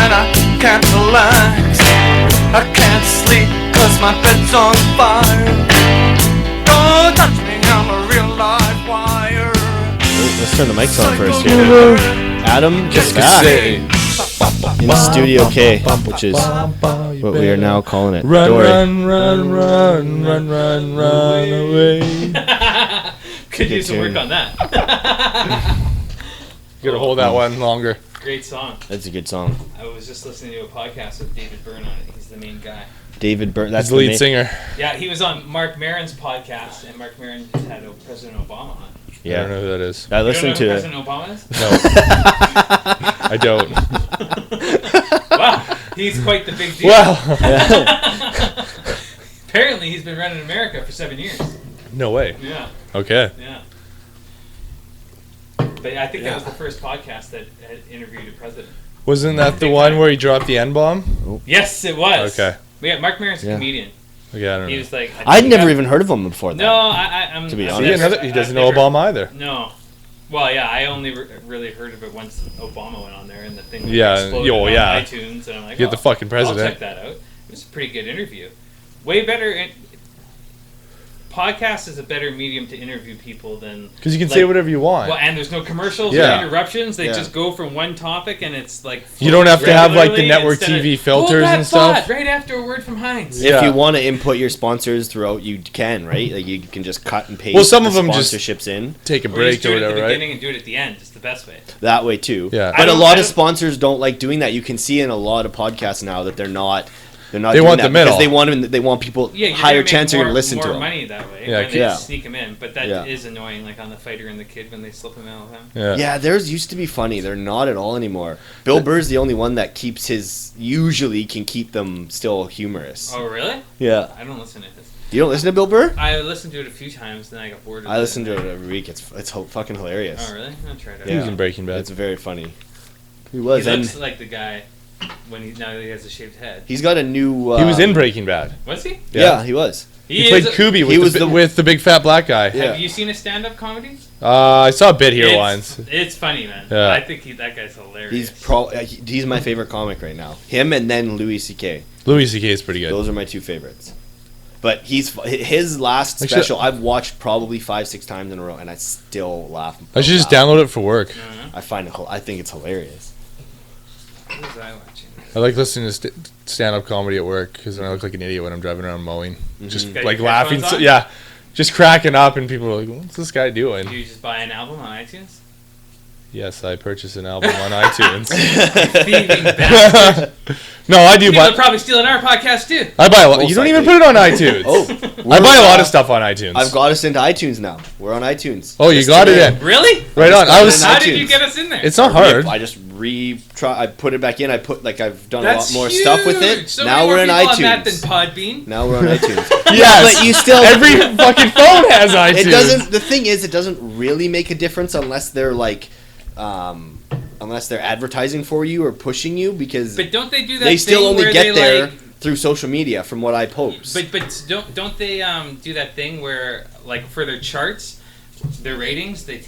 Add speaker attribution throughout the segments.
Speaker 1: and I can't relax. I can't sleep cause my bed's on fire. Don't touch me, I'm a real live wire.
Speaker 2: Oh, let's turn the mics on first here. Adam just back in Studio K, which is what we are now calling it.
Speaker 3: Run,
Speaker 2: Dory.
Speaker 3: run away.
Speaker 4: Could use some work on that.
Speaker 3: You gotta hold that one longer.
Speaker 4: Great song.
Speaker 2: That's a good song.
Speaker 4: I was just listening to a podcast with David Byrne on it. He's the main guy.
Speaker 2: David Byrne, that's
Speaker 3: He's the lead singer.
Speaker 4: Yeah, he was on Mark Maron's podcast, and Mark Maron had President Obama on.
Speaker 3: I don't know who that is.
Speaker 2: I listened to
Speaker 4: you
Speaker 2: it.
Speaker 4: don't know who President Obama is?
Speaker 3: No. I don't.
Speaker 4: Wow, he's quite the big deal.
Speaker 3: Well.
Speaker 4: Apparently, he's been running America for 7 years.
Speaker 3: No way.
Speaker 4: Yeah.
Speaker 3: Okay.
Speaker 4: Yeah. But I think that was the first podcast that had interviewed a president.
Speaker 3: Wasn't that the one where he dropped the N-bomb?
Speaker 4: Yes, it was.
Speaker 3: Okay.
Speaker 4: Yeah, Mark Maron's a comedian.
Speaker 3: Okay, I don't
Speaker 4: He
Speaker 3: know.
Speaker 4: was like...
Speaker 2: I'd never even heard of him before that.
Speaker 4: No, I'm...
Speaker 2: To be
Speaker 4: I've
Speaker 2: honest.
Speaker 4: never-
Speaker 3: He doesn't
Speaker 4: I've
Speaker 3: know
Speaker 4: never-
Speaker 3: Obama either.
Speaker 4: No. Well, yeah, I only really heard of it once Obama went on there and the thing
Speaker 3: Yeah,
Speaker 4: exploded on
Speaker 3: yeah.
Speaker 4: iTunes, and I'm like,
Speaker 3: Get the fucking president.
Speaker 4: I'll check that out. It was a pretty good interview. Way better... Podcast is a better medium to interview people than...
Speaker 3: Because you can say whatever you want.
Speaker 4: Well, and there's no commercials
Speaker 3: Yeah.
Speaker 4: or interruptions. They just go from one topic, and it's like...
Speaker 3: You don't have to have like the
Speaker 4: regularly
Speaker 3: network
Speaker 4: instead
Speaker 3: TV
Speaker 4: of,
Speaker 3: filters
Speaker 4: "Hold that
Speaker 3: and stuff.
Speaker 4: thought," right after a word from Heinz.
Speaker 3: Yeah.
Speaker 2: If you want to input your sponsors throughout, you can, right? Like you can just cut and paste.
Speaker 3: Well, some
Speaker 2: the
Speaker 3: of them just
Speaker 2: sponsorships in
Speaker 3: Take a
Speaker 4: Or
Speaker 3: break
Speaker 4: just do
Speaker 3: or
Speaker 4: it at
Speaker 3: whatever,
Speaker 4: the
Speaker 3: right?
Speaker 4: beginning and do it at the end. It's the best way.
Speaker 2: that way too.
Speaker 3: Yeah.
Speaker 2: But a
Speaker 4: I
Speaker 2: lot
Speaker 4: don't-
Speaker 2: of sponsors don't like doing that. You can see in a lot of podcasts now that they're not. They
Speaker 3: They
Speaker 2: doing
Speaker 3: want
Speaker 2: that
Speaker 3: the middle.
Speaker 2: because they want people
Speaker 4: Yeah, you're
Speaker 2: higher
Speaker 4: gonna make
Speaker 2: chance you're gonna listen
Speaker 4: more
Speaker 2: to them.
Speaker 4: money that way.
Speaker 3: Yeah,
Speaker 4: Yeah, they
Speaker 2: yeah.
Speaker 4: sneak them in, but that
Speaker 2: Yeah.
Speaker 4: is annoying. Like on the Fighter and the Kid when they slip them in all the time.
Speaker 3: Yeah.
Speaker 2: Yeah, theirs used to be funny. They're not at all anymore. Bill Burr's the only one that usually can keep them still humorous.
Speaker 4: Oh really?
Speaker 2: Yeah.
Speaker 4: I don't listen to this.
Speaker 2: You don't listen to Bill Burr?
Speaker 4: I listened to it a few times, then I got bored. Of
Speaker 2: I listen to it every week. It's fucking hilarious.
Speaker 4: Oh really? I'll try it out.
Speaker 3: He was in Breaking Bad.
Speaker 2: It's very funny. He
Speaker 4: He
Speaker 2: was. And
Speaker 4: looks like the guy when now that he has a shaved head.
Speaker 2: he's got a new.
Speaker 3: He was in Breaking Bad.
Speaker 4: Was he?
Speaker 2: Yeah, he was.
Speaker 3: He played
Speaker 4: is-
Speaker 3: Kubi
Speaker 2: he was
Speaker 3: with the big fat black guy.
Speaker 2: Yeah.
Speaker 4: Have you seen a stand-up comedy?
Speaker 3: I saw a bit here once.
Speaker 4: It's funny, man.
Speaker 3: Yeah.
Speaker 4: I think that guy's hilarious.
Speaker 2: He's my favorite comic right now. Him and then Louis C.K.
Speaker 3: Louis C.K. is pretty good.
Speaker 2: Those are my two favorites. But his last
Speaker 3: Actually-
Speaker 2: special I've watched probably 5-6 times in a row, and I still laugh.
Speaker 3: I should just download it for work.
Speaker 2: I think it's hilarious.
Speaker 4: What was I watching?
Speaker 3: I like listening to stand-up comedy at work because then I look like an idiot when I'm driving around mowing. Just
Speaker 4: Got
Speaker 3: like
Speaker 4: your
Speaker 3: laughing.
Speaker 4: headphones on?
Speaker 3: Yeah. Just cracking up and people are like, what's this guy doing?
Speaker 4: Do you just buy an album on iTunes?
Speaker 3: Yes, I purchased an album on iTunes.
Speaker 4: Thieving bastard.
Speaker 3: No, I do
Speaker 4: People are
Speaker 3: buy.
Speaker 4: probably stealing our podcast too.
Speaker 3: I buy a lot.
Speaker 2: Most
Speaker 3: You don't even
Speaker 2: likely.
Speaker 3: put it on iTunes.
Speaker 2: Oh,
Speaker 3: I buy a lot of stuff on iTunes.
Speaker 2: I've got us into iTunes now. We're on iTunes.
Speaker 3: Oh, you
Speaker 2: Just
Speaker 3: got
Speaker 2: today.
Speaker 3: it in.
Speaker 4: Really?
Speaker 3: Right on.
Speaker 2: got
Speaker 3: I
Speaker 2: it
Speaker 3: was.
Speaker 2: in
Speaker 4: How did
Speaker 2: iTunes.
Speaker 4: you get us in there?
Speaker 3: It's not hard.
Speaker 2: I just I put it back in. I put I've done
Speaker 4: That's
Speaker 2: a lot more
Speaker 4: huge.
Speaker 2: stuff with it.
Speaker 4: So
Speaker 2: now
Speaker 4: many
Speaker 2: we're
Speaker 4: more
Speaker 2: in
Speaker 4: people on that than
Speaker 2: iTunes.
Speaker 4: Podbean.
Speaker 2: Now we're on iTunes.
Speaker 3: Yes.
Speaker 2: But you still
Speaker 3: Every fucking phone has iTunes.
Speaker 2: It doesn't. The thing is, it doesn't really make a difference unless they're unless they're advertising for you or pushing you because
Speaker 4: But don't they do that?
Speaker 2: they still
Speaker 4: thing
Speaker 2: only
Speaker 4: where
Speaker 2: get
Speaker 4: they,
Speaker 2: there
Speaker 4: like,
Speaker 2: through social media from what I post.
Speaker 4: But don't they do that thing where like for their charts, their ratings, they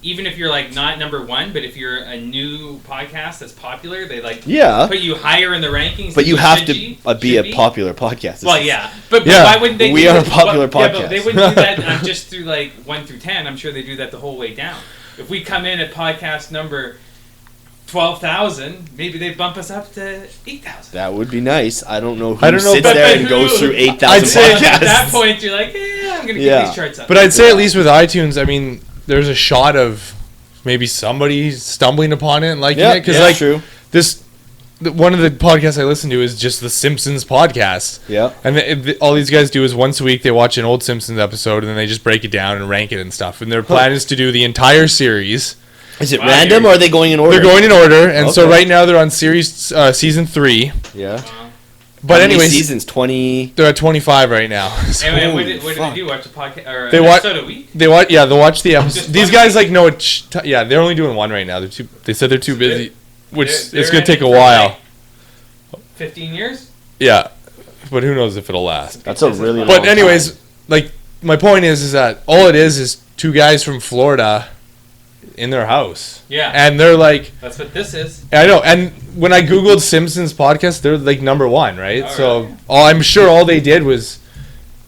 Speaker 4: even if you're like not number one, but if you're a new podcast that's popular, they put you higher in the rankings.
Speaker 2: But
Speaker 4: than
Speaker 2: you have
Speaker 4: should
Speaker 2: to be a popular podcast.
Speaker 4: Well, yeah, but
Speaker 3: Yeah.
Speaker 4: why wouldn't they?
Speaker 2: We
Speaker 4: do
Speaker 2: are a
Speaker 4: that-
Speaker 2: popular
Speaker 4: Yeah, but
Speaker 2: podcast.
Speaker 4: they wouldn't do that just through like 1 through 10. I'm sure they do that the whole way down. If we come in at podcast number 12,000, maybe they bump us up to 8,000.
Speaker 2: That would be nice. I don't know who
Speaker 3: I don't know,
Speaker 2: sits
Speaker 3: but-
Speaker 2: there
Speaker 4: but
Speaker 2: and goes
Speaker 4: who-
Speaker 2: through 8,000
Speaker 3: I'd say
Speaker 2: podcasts.
Speaker 4: At that point, you're like, I'm gonna keep
Speaker 2: Yeah.
Speaker 4: these charts up.
Speaker 3: But I'd say at least with iTunes, I mean, there's a shot of maybe somebody stumbling upon it and liking it. Because like
Speaker 2: true.
Speaker 3: one of the podcasts I listen to is just the Simpsons podcast.
Speaker 2: Yeah.
Speaker 3: And all these guys do is once a week they watch an old Simpsons episode and then they just break it down and rank it and stuff. And their plan is to do the entire series.
Speaker 2: Is it
Speaker 4: Wow,
Speaker 2: random or are they going in order?
Speaker 3: They're going in order, and so
Speaker 2: Okay.
Speaker 3: right now they're on season 3.
Speaker 2: Yeah.
Speaker 3: But
Speaker 2: How many
Speaker 3: anyways,
Speaker 2: seasons 20.
Speaker 3: they're at 25 right now. So
Speaker 4: And what
Speaker 2: Holy
Speaker 4: did
Speaker 2: fuck.
Speaker 4: they do? Watch a podcast or
Speaker 3: They
Speaker 4: an
Speaker 3: watch-
Speaker 4: episode a week?
Speaker 3: they'll watch the episode.
Speaker 4: Just
Speaker 3: These
Speaker 4: one
Speaker 3: guys like know it. Yeah, they're only doing one right now. They said they're too busy, which
Speaker 4: They're
Speaker 3: it's gonna
Speaker 4: in
Speaker 3: take
Speaker 4: it
Speaker 3: a
Speaker 4: for,
Speaker 3: while.
Speaker 4: like, 15 years?
Speaker 3: Yeah, but who knows if it'll last.
Speaker 2: That's a really long
Speaker 3: But anyways,
Speaker 2: time.
Speaker 3: like my point is that all it is two guys from Florida in their house.
Speaker 4: Yeah.
Speaker 3: And they're like,
Speaker 4: That's what this is.
Speaker 3: I know. And when I Googled Simpsons podcast, they're like number 1, right?
Speaker 4: Oh,
Speaker 3: so
Speaker 4: really?
Speaker 3: I'm sure all they did was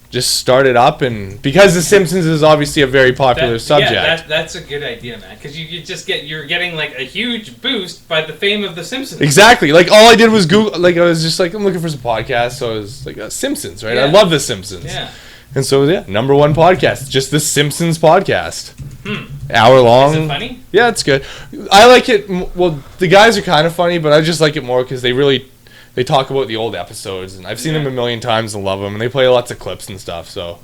Speaker 3: just start it up. And because The Simpsons is obviously a very popular subject.
Speaker 4: Yeah, that's a good idea, man. Because you're getting like a huge boost by the fame of The Simpsons.
Speaker 3: Exactly. Like all I did was Google. Like I was just like, I'm looking for some podcasts. So I was like, Simpsons, right?
Speaker 4: Yeah.
Speaker 3: I love The Simpsons.
Speaker 4: Yeah.
Speaker 3: And so number 1 podcast, just The Simpsons podcast. Hour long.
Speaker 4: Is it funny?
Speaker 3: Yeah, it's good. I like it. Well, the guys are kind of funny, but I just like it more because they talk about the old episodes, and I've seen them a million times and love them, and they play lots of clips and stuff. So,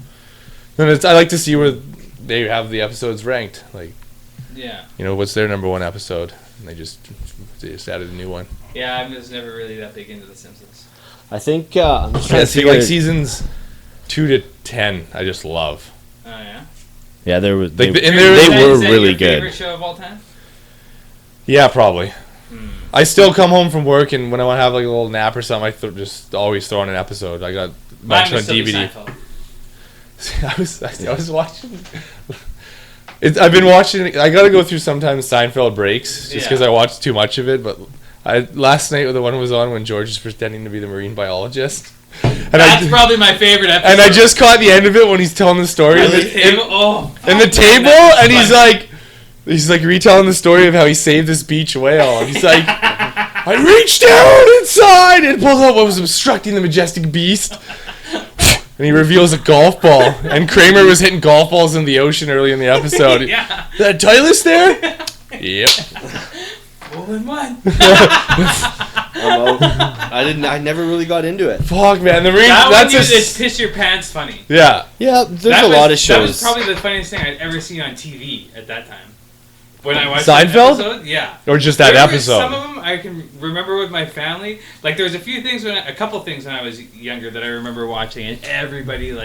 Speaker 3: and I like to see where they have the episodes ranked. Like,
Speaker 4: Yeah.
Speaker 3: what's their number 1 episode? And they just added a new one.
Speaker 4: Yeah, I was never really that big into The Simpsons.
Speaker 2: I think I'm just trying to
Speaker 3: See,
Speaker 2: figure.
Speaker 3: like seasons 2 to 10, I just love.
Speaker 4: Oh yeah.
Speaker 2: Yeah, they were
Speaker 3: and
Speaker 2: they
Speaker 3: they're-
Speaker 2: were
Speaker 4: Is that
Speaker 2: really
Speaker 4: your
Speaker 2: good.
Speaker 4: favorite show of all time?
Speaker 3: Yeah, probably. I still come home from work, and when I want to have like a little nap or something, I just always throw on an episode. I got a bunch on DVD. I was watching. I've been watching. I gotta go through sometimes Seinfeld breaks just because I watched too much of it. But last night the one was on when George is pretending to be the marine biologist. And
Speaker 4: That's probably my favorite episode.
Speaker 3: And I just caught the end of it when he's telling the story in the table, and he's like retelling the story of how he saved this beach whale. And he's like, I reached down inside and pulled out what was obstructing the majestic beast. And he reveals a golf ball. And Kramer was hitting golf balls in the ocean early in the episode.
Speaker 4: Yeah.
Speaker 3: That Titleist there? Yep.
Speaker 4: All in one.
Speaker 2: I never really got into it.
Speaker 3: Fuck, man. The Marine.
Speaker 4: It's piss your pants funny.
Speaker 3: Yeah.
Speaker 2: Yeah, there's a lot of shows.
Speaker 4: That was probably the funniest thing I'd ever seen on TV at that time. When I watched
Speaker 3: Seinfeld?
Speaker 4: that episode, yeah.
Speaker 3: Or just that episode?
Speaker 4: Some of them I can remember with my family. Like there was a couple things when I was younger that I remember watching, and everybody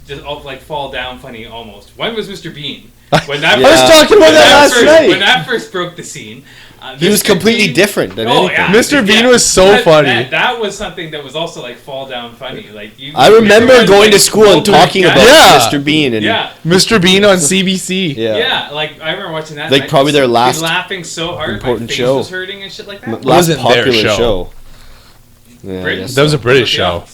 Speaker 4: just fall down funny almost. One was Mr. Bean. When that
Speaker 3: I was talking about that last night.
Speaker 4: When that first broke the scene.
Speaker 2: He was completely different than anything.
Speaker 4: Yeah,
Speaker 3: Mr. Bean was so funny.
Speaker 4: That was something that was also fall down funny.
Speaker 2: I remember going to school and talking about Mr. Bean and
Speaker 3: Mr. Bean on CBC.
Speaker 4: Yeah, I remember watching that.
Speaker 2: Like probably their last
Speaker 4: laughing so hard,
Speaker 2: important
Speaker 4: my face
Speaker 2: show
Speaker 4: was hurting and shit like that.
Speaker 2: Last
Speaker 3: Wasn't
Speaker 2: popular
Speaker 3: their show.
Speaker 2: Yeah,
Speaker 3: That was a British show.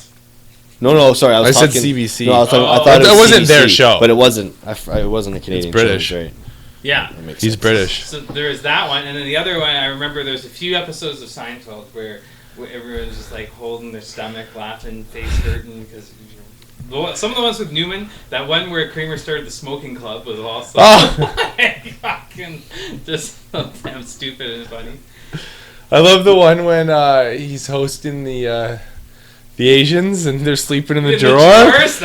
Speaker 2: No, sorry, I
Speaker 3: said
Speaker 2: talking,
Speaker 3: CBC.
Speaker 2: No, I thought it
Speaker 3: wasn't
Speaker 2: CBC,
Speaker 3: their show,
Speaker 2: but it wasn't. It wasn't a Canadian
Speaker 3: British.
Speaker 2: show. Right?
Speaker 4: Yeah,
Speaker 3: he's British.
Speaker 4: So there was that one, and then the other one I remember. There's a few episodes of Seinfeld where everyone's just holding their stomach, laughing, face hurting because. Some of the ones with Newman, that one where Kramer started the smoking club was also fucking just so damn stupid and funny.
Speaker 3: I love the one when he's hosting the Asians and they're sleeping in the drawer. Because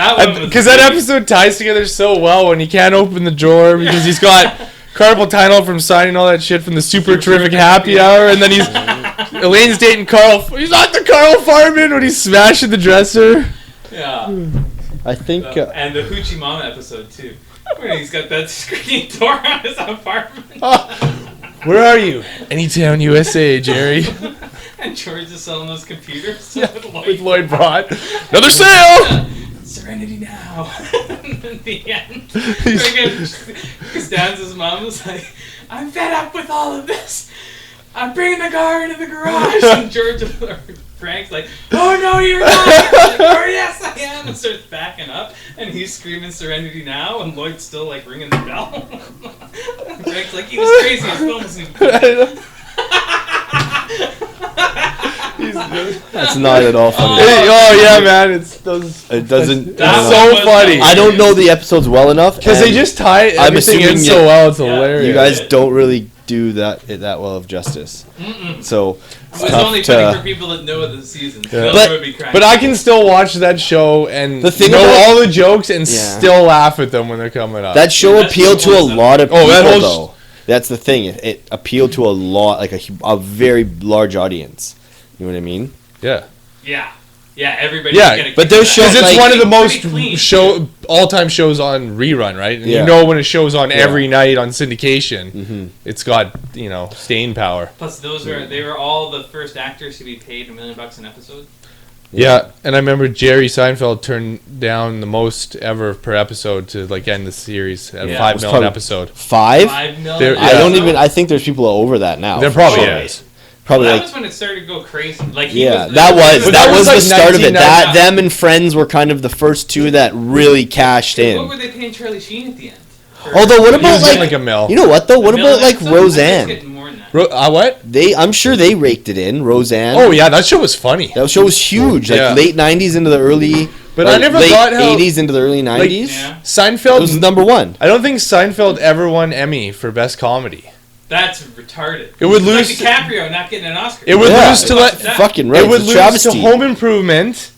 Speaker 3: that episode ties together so well when he can't open the drawer because he's got carpal tunnel from signing all that shit from the super terrific happy hour, and then Elaine's dating Carl. He's not the Carl Farman when he's smashing the dresser.
Speaker 4: Yeah.
Speaker 2: I think.
Speaker 4: And the Hoochie Mama episode too, where he's got that screen door on his apartment.
Speaker 3: Where are you? Anytown, USA, Jerry.
Speaker 4: And George is selling those computers
Speaker 3: with Lloyd Broad. Another sale!
Speaker 4: Serenity now. And at the end, because Dan's mom was like, I'm fed up with all of this. I'm bringing the car into the garage. And George, Frank's like, oh no, you're not. Like, oh yes, I am. And starts backing up. And he's screaming Serenity now. And Lloyd's still ringing the bell. And Frank's like, he was crazy. His phone wasn't even
Speaker 2: That's not at all funny.
Speaker 3: Yeah, man,
Speaker 2: it doesn't.
Speaker 3: It's so funny.
Speaker 2: I don't know the episodes well enough
Speaker 3: because they just tie everything in so well. It's hilarious.
Speaker 2: You guys don't really do that well of justice. So
Speaker 4: it's only funny for people that know the season.
Speaker 3: Yeah. But I can still watch that show and know all the jokes and still laugh at them when they're coming up.
Speaker 2: That show appealed to a lot of people, though. That's the thing. It appealed to a lot, a very large audience. You know what I mean?
Speaker 3: Yeah.
Speaker 4: Yeah, everybody.
Speaker 3: Yeah,
Speaker 2: but those shows,
Speaker 3: it's one of the most all-time shows on rerun, right? And you know when a show's on every night on syndication, it's got staying power.
Speaker 4: Plus, they were all the first actors to be paid $1 million an episode.
Speaker 3: Yeah, and I remember Jerry Seinfeld turned down the most ever per episode to like end the series at
Speaker 2: Yeah.
Speaker 3: $5
Speaker 2: It was
Speaker 3: million
Speaker 2: probably
Speaker 3: episode.
Speaker 2: 5?
Speaker 4: 5 million.
Speaker 3: There-
Speaker 2: I
Speaker 3: yeah.
Speaker 2: don't even. I think there's people over that now.
Speaker 3: There
Speaker 2: for
Speaker 3: probably
Speaker 2: sure.
Speaker 3: is.
Speaker 2: Probably
Speaker 4: That
Speaker 2: like
Speaker 4: was when it started to go crazy. Like
Speaker 2: that
Speaker 3: But
Speaker 2: was
Speaker 3: that was
Speaker 2: the
Speaker 3: like
Speaker 2: start of it.
Speaker 3: 1990.
Speaker 2: Them and Friends were kind of the first two that really cashed
Speaker 4: What
Speaker 2: in.
Speaker 4: were they paying Charlie Sheen at the end?
Speaker 2: Although, what
Speaker 3: He
Speaker 2: about
Speaker 3: was getting
Speaker 2: like
Speaker 3: like a mil.
Speaker 2: you know what though? What
Speaker 4: A million
Speaker 2: about like
Speaker 4: episodes? I think it's
Speaker 2: Roseanne?
Speaker 4: getting more than that.
Speaker 3: What?
Speaker 2: I'm sure they raked it in. Roseanne.
Speaker 3: Oh yeah, that show was funny.
Speaker 2: That show was huge. Like
Speaker 3: Yeah.
Speaker 2: late '90s into the early.
Speaker 3: But
Speaker 2: or
Speaker 3: I never
Speaker 2: late
Speaker 3: got how-
Speaker 2: '80s into the early '90s.
Speaker 4: Yeah.
Speaker 2: It
Speaker 3: Seinfeld
Speaker 2: was number one.
Speaker 3: I don't think Seinfeld ever won Emmy for best comedy.
Speaker 4: That's retarded.
Speaker 3: It would
Speaker 4: It's
Speaker 3: lose.
Speaker 4: like DiCaprio not getting an Oscar.
Speaker 3: It would
Speaker 2: Yeah.
Speaker 3: lose to let.
Speaker 4: That-
Speaker 2: Fucking right.
Speaker 3: It would
Speaker 2: it's a
Speaker 3: lose to
Speaker 2: travesty.
Speaker 3: Home Improvement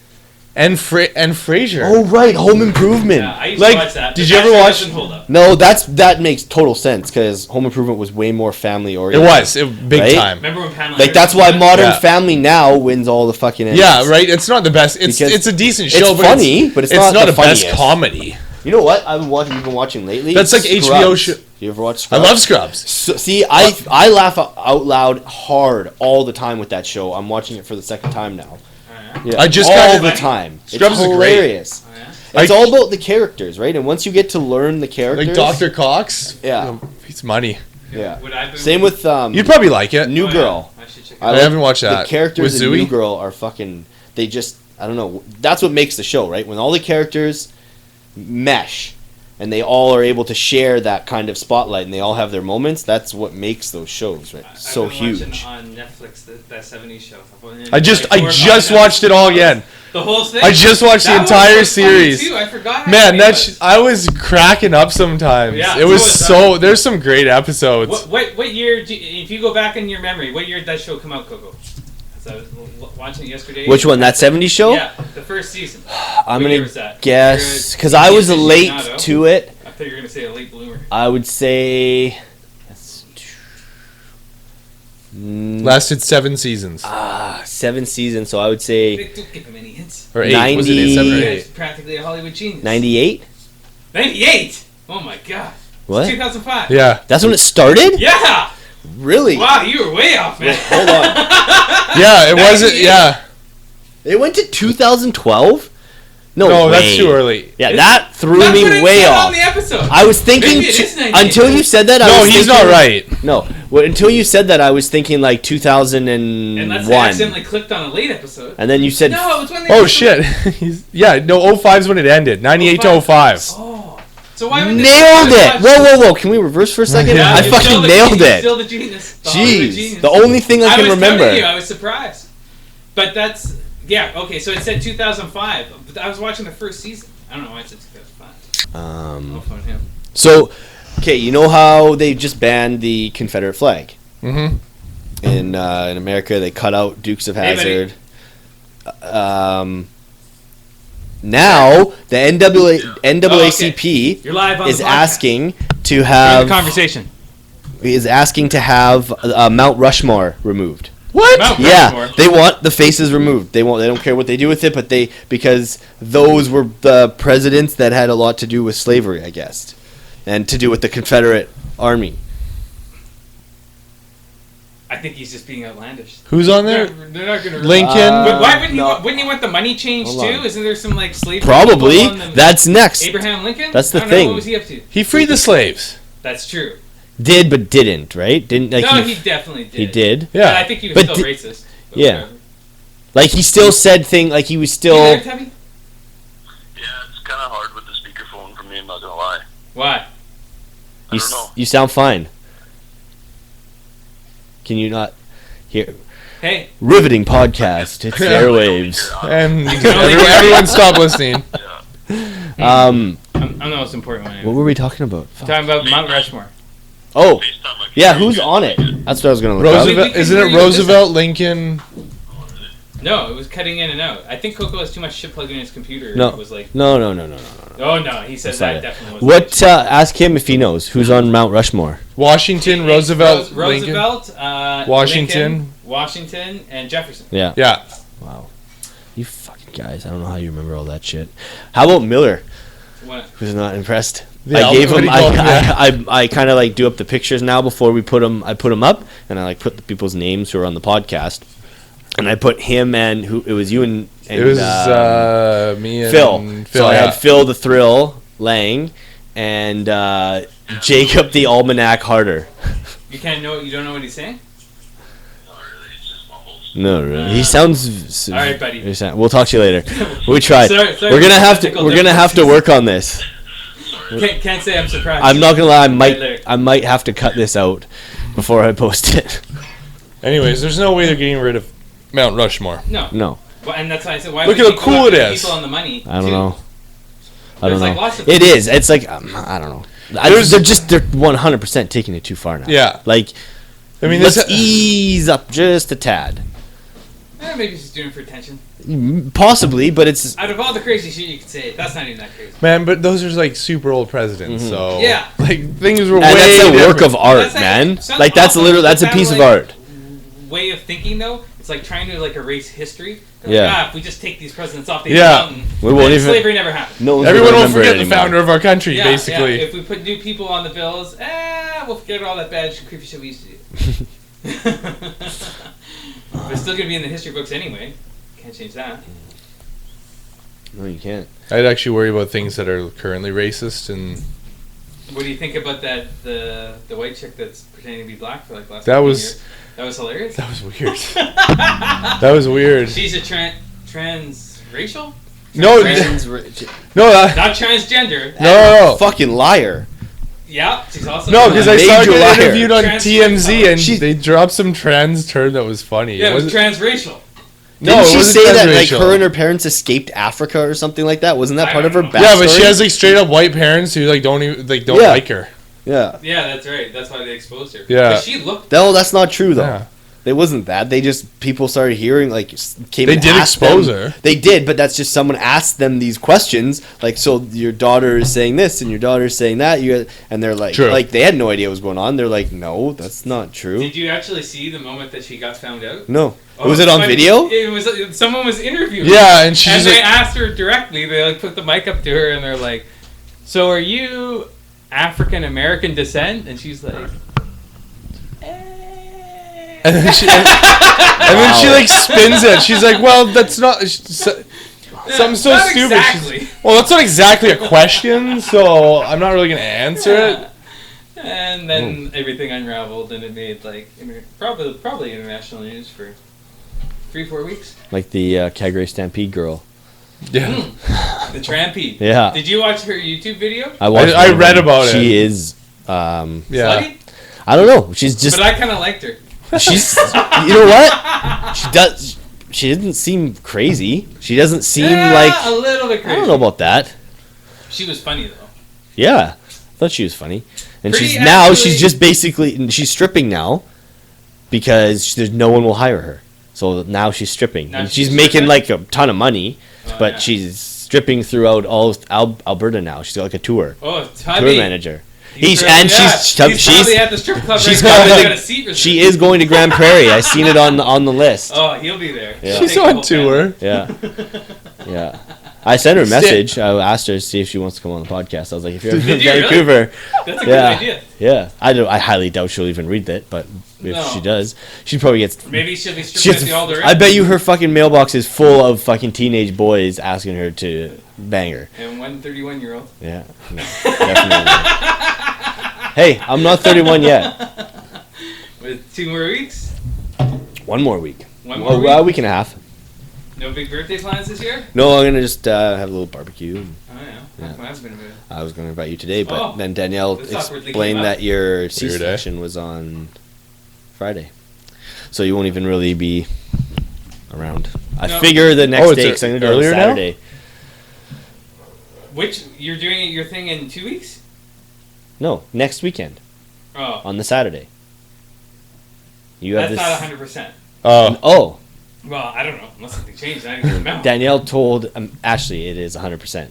Speaker 3: and Frasier.
Speaker 2: Oh right, Home Improvement.
Speaker 4: Yeah, I used
Speaker 3: Like,
Speaker 4: to watch that.
Speaker 3: did
Speaker 4: but
Speaker 3: you
Speaker 4: that
Speaker 3: ever
Speaker 4: show
Speaker 3: watch-
Speaker 4: doesn't hold up.
Speaker 2: No, that makes total sense because Home Improvement was way more family
Speaker 3: It
Speaker 2: oriented.
Speaker 3: was big
Speaker 2: Right?
Speaker 3: time.
Speaker 4: Remember when Pamela
Speaker 2: Like that's why
Speaker 4: Anderson
Speaker 2: Modern
Speaker 3: Yeah.
Speaker 2: Family now wins all the fucking. Emmys.
Speaker 3: Yeah, right. It's not the best. It's
Speaker 2: Because
Speaker 3: a decent
Speaker 2: it's
Speaker 3: show, but
Speaker 2: funny, but it's not the
Speaker 3: a best
Speaker 2: funniest.
Speaker 3: comedy.
Speaker 2: You know what I've been watching lately?
Speaker 3: That's like
Speaker 2: Scrubs.
Speaker 3: HBO show.
Speaker 2: You ever watch
Speaker 3: I
Speaker 2: Scrubs?
Speaker 3: love Scrubs.
Speaker 2: So, see, I laugh out loud hard all the time with that show. I'm watching it for the second time now.
Speaker 4: Oh, yeah?
Speaker 2: Yeah,
Speaker 3: I just
Speaker 2: all
Speaker 3: kinda-
Speaker 2: the time.
Speaker 3: Scrubs
Speaker 2: it's
Speaker 3: is great.
Speaker 2: hilarious.
Speaker 4: Oh, yeah?
Speaker 2: It's all about the characters, right? And once you get to learn the characters,
Speaker 3: Like Dr. Cox.
Speaker 2: Yeah.
Speaker 3: He's money.
Speaker 2: Yeah.
Speaker 4: Would I be-
Speaker 2: Same with
Speaker 3: You'd probably like it.
Speaker 2: New
Speaker 4: Oh, yeah.
Speaker 2: Girl.
Speaker 4: I should check it
Speaker 2: I
Speaker 4: out.
Speaker 2: like
Speaker 3: haven't watched that.
Speaker 2: The characters
Speaker 3: With
Speaker 2: in New
Speaker 3: Zooey?
Speaker 2: Girl are fucking. They just. I don't know. That's what makes the show, right? When all the characters mesh, and they all are able to share that kind of spotlight, and they all have their moments. That's what makes those shows, right? So
Speaker 4: I've been watching
Speaker 2: huge.
Speaker 4: on Netflix that 70s show.
Speaker 3: I just
Speaker 4: Like 4 or 5
Speaker 3: watched it all again.
Speaker 4: The whole thing.
Speaker 3: I just watched the
Speaker 4: That one
Speaker 3: entire
Speaker 4: was funny,
Speaker 3: series.
Speaker 4: too. I forgot. how
Speaker 3: Man,
Speaker 4: funny it was.
Speaker 3: I was cracking up sometimes.
Speaker 4: Yeah,
Speaker 3: it was
Speaker 4: so was
Speaker 3: so. There's some great episodes.
Speaker 4: What year? If you go back in your memory, what year did that show come out, Coco? 'Cause I was watching it yesterday.
Speaker 2: Which one? That '70s show?
Speaker 4: Yeah, the first season.
Speaker 2: I'm
Speaker 4: What year
Speaker 2: gonna
Speaker 4: was that?
Speaker 2: guess
Speaker 4: You're
Speaker 2: because I was
Speaker 4: you're
Speaker 2: late
Speaker 4: aficionado.
Speaker 2: to it.
Speaker 4: I thought you were gonna say a late bloomer.
Speaker 2: I would say.
Speaker 3: Lasted 7 seasons
Speaker 2: 7 seasons, so I would say
Speaker 4: Don't give him any hints.
Speaker 3: or 8. Was it 8, 7 or
Speaker 4: He's
Speaker 3: 8?
Speaker 4: practically a Hollywood genius.
Speaker 2: 98.
Speaker 4: 98. Oh my god.
Speaker 2: What?
Speaker 4: 2005.
Speaker 3: Yeah.
Speaker 2: That's when it started?
Speaker 4: Yeah.
Speaker 2: Really?
Speaker 4: Wow, you were way off, man.
Speaker 2: Hold on.
Speaker 3: Yeah, it wasn't.
Speaker 4: 98.
Speaker 3: Yeah.
Speaker 2: It went to 2012?
Speaker 3: No, that's
Speaker 2: way.
Speaker 3: too early.
Speaker 2: Yeah, that threw
Speaker 4: That's
Speaker 2: me
Speaker 4: what it
Speaker 2: way
Speaker 4: said
Speaker 2: off.
Speaker 4: on the episode.
Speaker 2: I was thinking
Speaker 4: Maybe it is 98.
Speaker 2: until you said that. I
Speaker 3: No,
Speaker 2: was
Speaker 3: he's
Speaker 2: thinking,
Speaker 3: not right.
Speaker 2: No, until you said that, I was thinking like 2001,
Speaker 4: Unless I accidentally clicked on a late episode.
Speaker 2: and then you said,
Speaker 4: No, it was when they.
Speaker 3: Oh shit. No, 05's when it ended. 98 to 05.
Speaker 4: Oh. So why would
Speaker 2: "Nailed it!" Whoa! Can we reverse for a second?
Speaker 3: Yeah,
Speaker 2: I
Speaker 4: you're
Speaker 2: fucking
Speaker 4: still the
Speaker 2: nailed
Speaker 4: genius,
Speaker 2: it.
Speaker 4: Still the genius. The Hollywood
Speaker 2: Jeez,
Speaker 4: genius.
Speaker 2: the only thing I can
Speaker 4: was
Speaker 2: remember.
Speaker 4: telling you, I was surprised. But that's okay. So it said 2005. But I was watching the first season. I don't know why it said 2005. I'll phone him.
Speaker 2: So, okay, you know how they just banned the Confederate flag
Speaker 3: Mm-hmm.
Speaker 2: in America? They cut out Dukes of
Speaker 4: Hey, buddy.
Speaker 2: Hazzard. Now the NAACP
Speaker 4: You're live on
Speaker 2: is
Speaker 4: the podcast.
Speaker 2: asking to
Speaker 4: Join the
Speaker 2: have
Speaker 4: conversation.
Speaker 2: Mount Rushmore removed.
Speaker 3: What?
Speaker 4: Mount
Speaker 2: Yeah,
Speaker 4: Rushmore.
Speaker 2: they want the faces removed. They don't care what they do with it, but because those were the presidents that had a lot to do with slavery, I guess, and to do with the Confederate Army.
Speaker 4: I think he's just being outlandish.
Speaker 3: Who's on there?
Speaker 4: They're not gonna.
Speaker 3: Lincoln.
Speaker 4: But why wouldn't
Speaker 2: no.
Speaker 4: wouldn't you want the money changed
Speaker 2: Hold
Speaker 4: too?
Speaker 2: on.
Speaker 4: Isn't there some like slavery?
Speaker 2: Probably.
Speaker 4: people on the-
Speaker 2: That's next.
Speaker 4: Abraham Lincoln.
Speaker 2: That's the
Speaker 4: I don't know,
Speaker 2: thing.
Speaker 4: what was he up to?
Speaker 3: He freed the slaves.
Speaker 4: That's true.
Speaker 2: Did but didn't, right? Didn't like
Speaker 4: No, he definitely did.
Speaker 2: he did.
Speaker 4: But
Speaker 3: Yeah.
Speaker 4: I think he was
Speaker 2: But
Speaker 4: still
Speaker 2: di-
Speaker 4: racist. But
Speaker 2: yeah.
Speaker 4: whatever.
Speaker 2: Like he still said like he was
Speaker 4: You
Speaker 2: still
Speaker 4: there, Tubby?
Speaker 5: Yeah, it's kind of hard with the speakerphone for me, I'm not gonna lie.
Speaker 4: Why?
Speaker 5: I don't know.
Speaker 2: you sound fine. Can you not hear?
Speaker 4: Hey,
Speaker 2: Riveting podcast. It's
Speaker 3: Yeah.
Speaker 2: airwaves.
Speaker 3: And everyone stop listening.
Speaker 5: Yeah.
Speaker 2: Um,
Speaker 4: I'm the most important one.
Speaker 2: what
Speaker 4: Anyway.
Speaker 2: were we talking about?
Speaker 4: I'm talking about Mount Rushmore.
Speaker 2: Oh,
Speaker 5: FaceTime might be
Speaker 2: yeah.
Speaker 5: pretty
Speaker 2: Who's
Speaker 5: good.
Speaker 2: on it? That's what I was gonna look up.
Speaker 3: Roosevelt,
Speaker 4: We can
Speaker 3: isn't
Speaker 4: hear
Speaker 3: it
Speaker 4: you with this
Speaker 3: Roosevelt, Lincoln?
Speaker 4: No, it was cutting in and out. I think Coco has too much shit plugged in his computer.
Speaker 2: No.
Speaker 4: It was like,
Speaker 2: No.
Speaker 4: oh no, he said
Speaker 2: That's not
Speaker 4: that
Speaker 2: it.
Speaker 4: definitely wasn't.
Speaker 2: What? Ask him if he knows who's on Mount Rushmore.
Speaker 3: Washington, Roosevelt, Lincoln.
Speaker 4: Roosevelt,
Speaker 3: Washington.
Speaker 4: Lincoln, Washington, and Jefferson.
Speaker 2: Yeah.
Speaker 3: Yeah.
Speaker 2: Wow. You fucking guys. I don't know how you remember all that shit. How about Miller?
Speaker 4: What?
Speaker 2: Who's not impressed?
Speaker 3: Yeah,
Speaker 2: I gave
Speaker 3: what do
Speaker 2: him.
Speaker 3: you call him? Yeah.
Speaker 2: I kind of like do up the pictures now before we put them. I put them up, and I like put the people's names who are on the podcast, and I put him and who it was you and And,
Speaker 3: It was me and
Speaker 2: Phil. So I
Speaker 3: yeah.
Speaker 2: had Phil the Thrill Lang and Jacob the Almanac Harder.
Speaker 4: You don't know what he's saying?
Speaker 5: Not really, it's just mumbles.
Speaker 2: No, really. He sounds.
Speaker 4: All right, buddy.
Speaker 2: We'll talk to you later. We tried.
Speaker 4: Sorry,
Speaker 2: We're gonna have to work on this.
Speaker 4: Can't say I'm surprised.
Speaker 2: I'm not gonna lie.
Speaker 4: Later.
Speaker 2: I might have to cut this out before I post it.
Speaker 3: Anyways, there's no way they're getting rid of Mount Rushmore.
Speaker 4: No.
Speaker 2: No,
Speaker 4: Well, and that's why I said, why
Speaker 3: Look
Speaker 4: would
Speaker 3: at
Speaker 4: you
Speaker 3: how cool
Speaker 4: go after
Speaker 3: it
Speaker 4: the
Speaker 3: is.
Speaker 4: people on the money?
Speaker 2: I don't
Speaker 4: too?
Speaker 2: know. I don't
Speaker 4: There's, like,
Speaker 2: know.
Speaker 4: lots of
Speaker 2: It
Speaker 4: people.
Speaker 2: is. It's like I don't know. They're 100% taking it too far now.
Speaker 3: Yeah.
Speaker 2: Like,
Speaker 3: I mean,
Speaker 2: let's
Speaker 3: this
Speaker 2: ease up just a tad.
Speaker 4: Maybe he's doing it for attention.
Speaker 2: Possibly, but it's
Speaker 4: Out of all the crazy shit you could say, that's not even that crazy.
Speaker 3: man, but those are like super old presidents. So
Speaker 4: Yeah.
Speaker 3: like things were
Speaker 2: and
Speaker 3: way
Speaker 2: that's a work
Speaker 3: different.
Speaker 2: of art,
Speaker 4: That's
Speaker 2: man.
Speaker 4: sounds
Speaker 2: Like that's
Speaker 4: awful,
Speaker 2: literally
Speaker 4: but
Speaker 2: that's a
Speaker 4: that,
Speaker 2: piece of
Speaker 4: like,
Speaker 2: art.
Speaker 4: Way of thinking, though, it's like trying to like erase history. They're
Speaker 2: Yeah.
Speaker 4: Like, if we just take these presidents off the
Speaker 3: Yeah.
Speaker 4: mountain,
Speaker 2: We won't
Speaker 4: then
Speaker 2: even-
Speaker 4: slavery never happened.
Speaker 2: No one's
Speaker 3: Everyone
Speaker 2: gonna
Speaker 3: will
Speaker 2: remember it
Speaker 3: forget the
Speaker 2: anymore.
Speaker 3: founder of our country,
Speaker 4: Yeah,
Speaker 3: basically.
Speaker 4: yeah. If we put new people on the bills, we'll forget all that bad creepy shit we used to do. But it's still gonna be in the history books anyway. Can't change that.
Speaker 2: No, you can't.
Speaker 3: I'd actually worry about things that are currently racist and
Speaker 4: What do you think about that? The white chick that's pretending to be black for like the last.
Speaker 3: That
Speaker 4: 15
Speaker 3: was-
Speaker 4: years? That was hilarious.
Speaker 3: that was weird. That was weird.
Speaker 4: She's a transracial.
Speaker 3: No,
Speaker 2: Trans-
Speaker 3: no,
Speaker 4: Not transgender.
Speaker 3: no.
Speaker 2: Fucking liar.
Speaker 4: Yeah, she's also.
Speaker 3: No, because I saw her
Speaker 2: Major
Speaker 3: get
Speaker 2: liar.
Speaker 3: interviewed on
Speaker 4: Trans-
Speaker 3: TMZ and
Speaker 2: She-
Speaker 3: they dropped some trans term that was funny.
Speaker 4: Yeah, it was
Speaker 3: wasn't-
Speaker 4: transracial.
Speaker 3: no,
Speaker 2: Didn't
Speaker 3: it
Speaker 2: she
Speaker 3: wasn't
Speaker 2: say that like
Speaker 3: transracial.
Speaker 2: her and her parents escaped Africa or something like that? Wasn't that
Speaker 4: I
Speaker 2: part of her
Speaker 4: don't know.
Speaker 2: backstory?
Speaker 3: Yeah, but she has like straight up white parents who like don't even like don't
Speaker 2: Yeah.
Speaker 3: like her.
Speaker 2: Yeah.
Speaker 4: Yeah, that's right. That's why they exposed her.
Speaker 3: Yeah.
Speaker 4: 'Cause she looked.
Speaker 2: No, that's not true though.
Speaker 3: Yeah.
Speaker 2: It wasn't that. They just people started hearing like came.
Speaker 3: They
Speaker 2: and
Speaker 3: did
Speaker 2: asked
Speaker 3: expose
Speaker 2: them-
Speaker 3: her.
Speaker 2: They did, but that's just someone asked them these questions. Like, so your daughter is saying this and your daughter is saying that. And they're like,
Speaker 3: True.
Speaker 2: like they had no idea what was going on. They're like, no, that's not true.
Speaker 4: Did you actually see the moment that she got found out?
Speaker 2: No.
Speaker 4: Oh,
Speaker 2: Was it on
Speaker 4: but
Speaker 2: video?
Speaker 4: It was. Someone was interviewing.
Speaker 3: Yeah, and she's
Speaker 4: And
Speaker 3: just
Speaker 4: they
Speaker 3: like,
Speaker 4: asked her directly. They like put the mic up to her and they're like, "So are you African American descent?" And she's like,
Speaker 3: and then she like spins it. She's like, well, that's not something so
Speaker 4: Not
Speaker 3: stupid.
Speaker 4: exactly.
Speaker 3: Well, that's not exactly a question, so I'm not really gonna answer it.
Speaker 4: And then everything unraveled, and it made like probably international news for 3-4 weeks.
Speaker 2: Like the Calgary Stampede girl.
Speaker 3: Yeah,
Speaker 4: The Trampede.
Speaker 2: Yeah.
Speaker 4: Did you watch her YouTube video?
Speaker 2: I watched.
Speaker 3: I
Speaker 2: one of
Speaker 3: read
Speaker 2: them.
Speaker 3: about it.
Speaker 2: She is.
Speaker 3: yeah.
Speaker 4: Slutty?
Speaker 2: I don't know. She's just.
Speaker 4: But I kind of liked her.
Speaker 2: She's. You know what? She does. She doesn't seem crazy. She doesn't seem like.
Speaker 4: a little bit
Speaker 2: I
Speaker 4: crazy.
Speaker 2: don't know about that.
Speaker 4: She was funny though.
Speaker 2: Yeah, I thought she was funny, and
Speaker 4: Pretty
Speaker 2: she's
Speaker 4: actually-
Speaker 2: she's just basically she's stripping now, because there's no one will hire her. So now she's stripping,
Speaker 4: Now
Speaker 2: and
Speaker 4: she's
Speaker 2: she's making
Speaker 4: stripping?
Speaker 2: like a ton of money,
Speaker 4: Oh,
Speaker 2: but
Speaker 4: yeah.
Speaker 2: she's stripping throughout all Alberta now. She's got like a tour
Speaker 4: Tubby.
Speaker 2: manager.
Speaker 4: He's
Speaker 2: and
Speaker 4: she's probably at the strip club.
Speaker 2: she's
Speaker 4: right now.
Speaker 2: probably-
Speaker 4: He's got a seat reserved.
Speaker 2: She is going to Grand Prairie. I seen it on the list.
Speaker 4: Oh, he'll be there.
Speaker 2: Yeah.
Speaker 4: She'll
Speaker 3: She's
Speaker 4: take the
Speaker 3: on
Speaker 4: whole
Speaker 3: tour.
Speaker 2: Yeah, yeah. I sent her a message. I asked her to see if she wants to come on the podcast. I was like, if you're ever in
Speaker 4: Did you really?
Speaker 2: Vancouver,
Speaker 4: family. That's a
Speaker 2: Yeah.
Speaker 4: good idea.
Speaker 2: yeah. I highly doubt she'll even read it, but if
Speaker 4: No.
Speaker 2: she does, she probably gets.
Speaker 4: Maybe she'll be
Speaker 2: She
Speaker 4: stripping
Speaker 2: gets
Speaker 4: at the older
Speaker 2: I
Speaker 4: end.
Speaker 2: bet you her fucking mailbox is full of fucking teenage boys asking her to bang her.
Speaker 4: And 131-year-old.
Speaker 2: Yeah, no, definitely. Hey, I'm not 31 yet.
Speaker 4: With 2 more weeks.
Speaker 2: One more week.
Speaker 4: One more
Speaker 2: A
Speaker 4: week.
Speaker 2: week and a half.
Speaker 4: No big birthday plans this year?
Speaker 2: No, I'm gonna just have a little barbecue.
Speaker 4: Oh yeah. How come I haven't been invited?
Speaker 2: I was gonna invite you today, but
Speaker 4: Oh,
Speaker 2: then Danielle
Speaker 4: this awkwardly
Speaker 2: explained
Speaker 4: came up.
Speaker 2: that your
Speaker 3: Weird, eh?
Speaker 2: C-section was on Friday, so you won't even really be around. I
Speaker 4: No.
Speaker 2: figure the next
Speaker 3: Oh, it's
Speaker 2: day, because I'm gonna do it on
Speaker 3: earlier now?
Speaker 2: Saturday.
Speaker 4: Which you're doing your thing in 2 weeks?
Speaker 2: No, next weekend
Speaker 4: Oh,
Speaker 2: on the Saturday. You have
Speaker 4: that's
Speaker 2: this.
Speaker 4: not 100%.
Speaker 2: Oh,
Speaker 4: Well, I don't know. Unless something changed. I didn't get the memo.
Speaker 2: Danielle told Ashley it is 100%.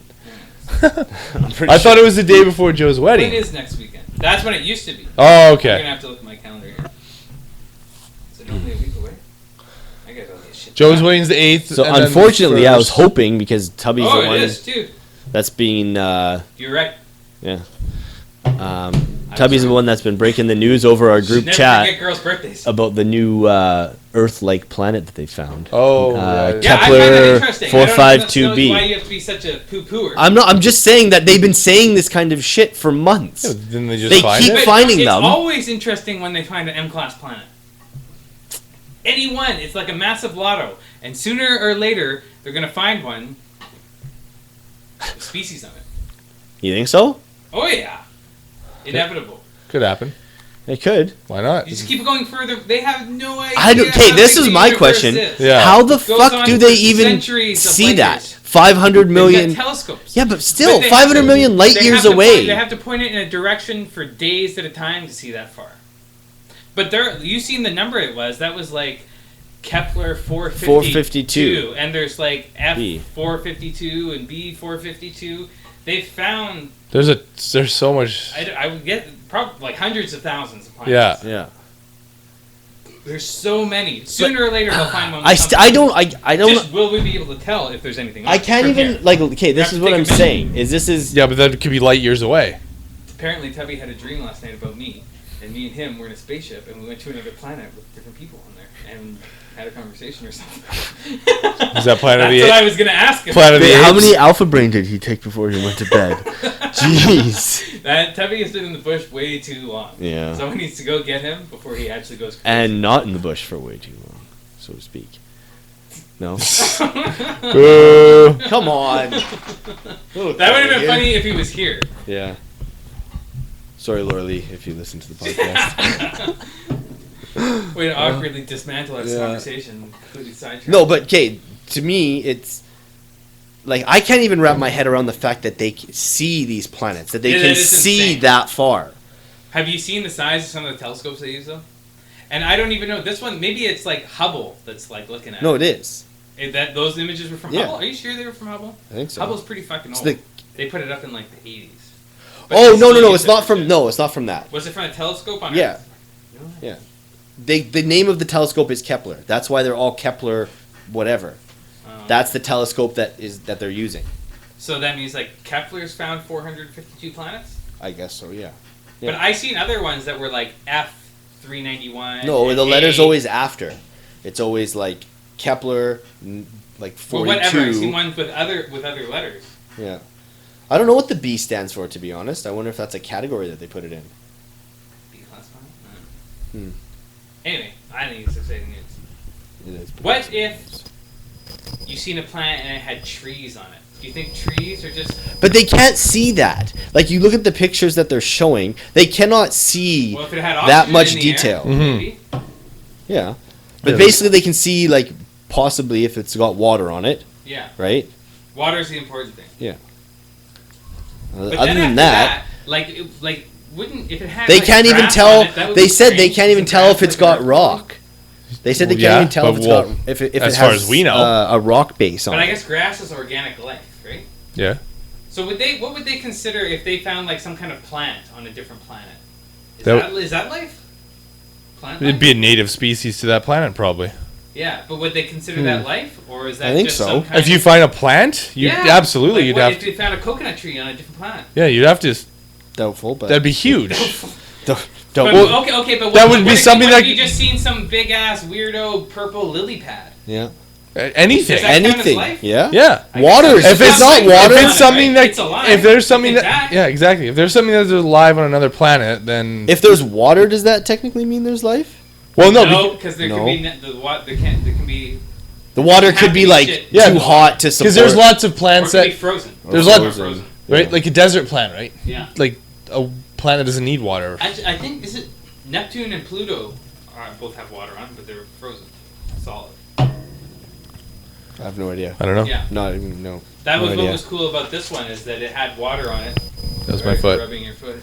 Speaker 2: I'm pretty
Speaker 3: I
Speaker 2: sure.
Speaker 3: thought it was the day before Joe's
Speaker 4: When
Speaker 3: wedding.
Speaker 4: is next weekend? That's when it used to be.
Speaker 3: Oh,
Speaker 4: I'm
Speaker 3: okay.
Speaker 4: gonna have to look at my calendar here. Is it only a week away? I gotta go get shit.
Speaker 3: Joe's
Speaker 4: done.
Speaker 3: wedding's the 8th.
Speaker 2: So
Speaker 3: and then the
Speaker 2: unfortunately, I was
Speaker 3: 1st.
Speaker 2: hoping because Tubby's
Speaker 4: Oh,
Speaker 2: the
Speaker 4: it
Speaker 2: one
Speaker 4: is too.
Speaker 2: that's being
Speaker 4: You're right.
Speaker 2: yeah. Tubby's the one that's been breaking the news over our group
Speaker 4: Never
Speaker 2: chat
Speaker 4: forget girls' birthdays.
Speaker 2: about the new Earth-like planet that they found.
Speaker 3: Oh, right.
Speaker 4: Yeah, I find that
Speaker 2: Kepler
Speaker 4: interesting.
Speaker 2: 452b.
Speaker 4: Why you have to be such a poo-pooer?
Speaker 2: I'm just saying that they've been saying this kind of shit for months.
Speaker 3: Yeah, didn't they just
Speaker 2: They
Speaker 3: find
Speaker 2: keep
Speaker 3: it?
Speaker 2: finding
Speaker 4: it's
Speaker 2: them.
Speaker 4: always interesting when they find an M-class planet. Any one, it's like a massive lotto, and sooner or later they're gonna find one. The species of it.
Speaker 2: You think so?
Speaker 4: Oh yeah, inevitable.
Speaker 3: Could happen.
Speaker 2: It could.
Speaker 3: Why not?
Speaker 4: You just keep going further. They have no idea.
Speaker 2: Okay,
Speaker 4: how
Speaker 2: this
Speaker 4: big
Speaker 2: is
Speaker 4: the
Speaker 2: my
Speaker 4: universe
Speaker 2: question.
Speaker 4: is.
Speaker 3: Yeah.
Speaker 2: How the
Speaker 4: It goes
Speaker 2: fuck
Speaker 4: on
Speaker 2: do
Speaker 4: for
Speaker 2: they even
Speaker 4: centuries of
Speaker 2: see
Speaker 4: light
Speaker 2: that?
Speaker 4: years.
Speaker 2: 500
Speaker 4: They've
Speaker 2: million.
Speaker 4: got telescopes.
Speaker 2: Yeah, but still,
Speaker 4: But they
Speaker 2: 500
Speaker 4: have to-
Speaker 2: million light
Speaker 4: they
Speaker 2: years
Speaker 4: have to
Speaker 2: away.
Speaker 4: they have to point it in a direction for days at a time to see that far. But you seen the number it was? That was like Kepler 452. And there's like
Speaker 2: B.
Speaker 4: F452 and B452. They found,
Speaker 3: There's so much.
Speaker 4: I would get probably like hundreds of thousands of planets.
Speaker 3: Yeah.
Speaker 2: Yeah.
Speaker 4: There's so many. Sooner or later they'll find one.
Speaker 2: I don't.
Speaker 4: Just will we be able to tell if there's anything?
Speaker 2: I can't
Speaker 4: from
Speaker 2: even
Speaker 4: here?
Speaker 2: like. Okay, this
Speaker 4: have
Speaker 2: is
Speaker 4: to
Speaker 2: what
Speaker 4: take
Speaker 2: I'm
Speaker 4: a minute.
Speaker 2: saying. This is.
Speaker 3: Yeah, but that could be light years away.
Speaker 4: Apparently Tubby had a dream last night about me, and me and him were in a spaceship, and we went to another planet with different people on there, and had a conversation or something.
Speaker 3: Is that Planet of the
Speaker 4: That's what
Speaker 3: Apes?
Speaker 4: I was gonna ask him.
Speaker 3: Planet of the
Speaker 2: Wait, how
Speaker 3: Apes?
Speaker 2: many alpha brain did he take before he went to bed? Jeez.
Speaker 4: That Tubby has been in the bush way too long.
Speaker 2: Yeah.
Speaker 4: Someone needs to go get him before he actually goes crazy.
Speaker 2: And not in the bush for way too long, so to speak. No.
Speaker 3: Boo.
Speaker 2: Come on.
Speaker 4: That would have been funny if he was here.
Speaker 2: Yeah. Sorry, Laura Lee, if you listen to the podcast.
Speaker 4: Way to awkwardly dismantle our
Speaker 2: Yeah.
Speaker 4: conversation, completely sidetracked.
Speaker 2: No, but okay, to me, it's like I can't even wrap my head around the fact that they can see these planets, that they
Speaker 4: Yeah,
Speaker 2: can
Speaker 4: that is
Speaker 2: see
Speaker 4: insane.
Speaker 2: that far.
Speaker 4: Have you seen the size of some of the telescopes they use though? And I don't even know this one. Maybe it's like Hubble that's like looking at.
Speaker 2: No, it is.
Speaker 4: That those images were from
Speaker 2: Yeah.
Speaker 4: Hubble. Are you sure they were from Hubble?
Speaker 2: I think so.
Speaker 4: Hubble's pretty fucking
Speaker 2: It's
Speaker 4: old.
Speaker 2: the-
Speaker 4: They put it up in like the 80s.
Speaker 2: Oh
Speaker 4: they
Speaker 2: no,
Speaker 4: still use
Speaker 2: it's
Speaker 4: it
Speaker 2: not
Speaker 4: for
Speaker 2: from.
Speaker 4: shit.
Speaker 2: No, it's not from that.
Speaker 4: Was it from a telescope on
Speaker 2: Yeah.
Speaker 4: Earth?
Speaker 2: Yeah. The name of the telescope is Kepler. That's why they're all Kepler, whatever. That's the telescope that they're using.
Speaker 4: So that means like Kepler's found 452 planets.
Speaker 2: I guess so. Yeah.
Speaker 4: But I seen other ones that were like F391.
Speaker 2: No,
Speaker 4: and
Speaker 2: the letter's
Speaker 4: A.
Speaker 2: always after. It's always like Kepler, like 42.
Speaker 4: Well, whatever. I seen ones with other letters.
Speaker 2: Yeah. I don't know what the B stands for, to be honest. I wonder if that's a category that they put it in.
Speaker 4: B class planet.
Speaker 2: Hmm.
Speaker 4: Anyway, I think it's exciting news.
Speaker 2: It is.
Speaker 4: What if you seen a planet and it had trees on it? Do you think trees are just...
Speaker 2: But they can't see that. Like, you look at the pictures that they're showing, they cannot see
Speaker 4: Well, if it had
Speaker 2: that
Speaker 4: oxygen
Speaker 2: much
Speaker 4: in the
Speaker 2: detail.
Speaker 4: air, maybe.
Speaker 2: Yeah. But
Speaker 3: Yeah.
Speaker 2: basically they can see, like, possibly if it's got water on it,
Speaker 4: Yeah.
Speaker 2: right?
Speaker 4: Water's the important thing.
Speaker 2: Yeah.
Speaker 4: But
Speaker 2: Other
Speaker 4: then
Speaker 2: than
Speaker 4: after
Speaker 2: that,
Speaker 4: wouldn't if it had
Speaker 2: they
Speaker 4: like,
Speaker 2: can't even
Speaker 4: grass
Speaker 2: tell.
Speaker 4: on it, that would
Speaker 2: They
Speaker 4: be
Speaker 2: said they
Speaker 4: strange.
Speaker 2: can't even
Speaker 4: Isn't
Speaker 2: tell if
Speaker 4: grass
Speaker 2: it's
Speaker 4: like
Speaker 2: got
Speaker 4: earth?
Speaker 2: rock. They said they
Speaker 3: Well,
Speaker 2: can't
Speaker 3: yeah,
Speaker 2: even tell if
Speaker 3: but
Speaker 2: it's
Speaker 3: well,
Speaker 2: got if it
Speaker 3: as
Speaker 2: has
Speaker 3: far as we know.
Speaker 2: a rock base on
Speaker 4: But I
Speaker 2: it.
Speaker 4: guess grass is organic life, right?
Speaker 3: Yeah.
Speaker 4: So what would they consider if they found like some kind of plant on a different planet? Is that life? Plant life?
Speaker 3: It'd be a native species to that planet, probably.
Speaker 4: Yeah, but would they consider that life, or is that
Speaker 2: I think
Speaker 4: just
Speaker 2: so.
Speaker 4: some kind
Speaker 3: If you
Speaker 4: of...
Speaker 3: find a plant, absolutely
Speaker 4: Like,
Speaker 3: you'd
Speaker 4: what
Speaker 3: have
Speaker 4: if you found a coconut tree on a different planet?
Speaker 3: Yeah, you'd have to.
Speaker 2: Doubtful, but
Speaker 3: That'd be huge.
Speaker 2: don't.
Speaker 4: But,
Speaker 2: Well,
Speaker 4: okay, but
Speaker 3: that
Speaker 4: what,
Speaker 3: would
Speaker 4: what
Speaker 3: be
Speaker 4: if,
Speaker 3: something
Speaker 4: what
Speaker 3: that-
Speaker 4: if you just seen some big ass weirdo purple lily pad?
Speaker 2: yeah.
Speaker 3: Anything.
Speaker 4: Is that count as
Speaker 2: Anything.
Speaker 4: life?
Speaker 2: Yeah.
Speaker 3: Yeah.
Speaker 4: I
Speaker 2: Water.
Speaker 4: guess so.
Speaker 2: If it's not
Speaker 4: like
Speaker 2: water,
Speaker 3: if it's something that,
Speaker 4: It's alive.
Speaker 3: if there's something
Speaker 4: It's
Speaker 3: that,
Speaker 4: that.
Speaker 3: yeah, exactly. If there's something that's alive on another planet, then
Speaker 2: if there's water, does that technically mean there's life?
Speaker 3: well, no,
Speaker 4: No, because there
Speaker 2: No.
Speaker 4: can be there can be
Speaker 2: The water
Speaker 4: Have
Speaker 2: could
Speaker 4: to
Speaker 2: be
Speaker 4: be
Speaker 2: like
Speaker 4: shit.
Speaker 3: Yeah.
Speaker 2: too hot to support.
Speaker 3: because there's lots of
Speaker 4: or it
Speaker 3: plants
Speaker 4: can be
Speaker 3: that
Speaker 4: frozen.
Speaker 3: there's
Speaker 2: Or
Speaker 3: lots-
Speaker 4: Frozen.
Speaker 3: right,
Speaker 2: Yeah.
Speaker 3: like a desert plant, right?
Speaker 4: Yeah.
Speaker 3: Like a planet doesn't need water.
Speaker 4: I think is it Neptune and Pluto both have water on them, but they're frozen, solid.
Speaker 2: I have no idea.
Speaker 3: I don't know.
Speaker 4: Yeah,
Speaker 2: Not even no.
Speaker 4: that
Speaker 2: No
Speaker 4: was what
Speaker 2: idea.
Speaker 4: was cool about this one is that it had water on it.
Speaker 3: That was
Speaker 4: Sorry
Speaker 3: my
Speaker 4: for
Speaker 3: foot.
Speaker 4: rubbing your foot.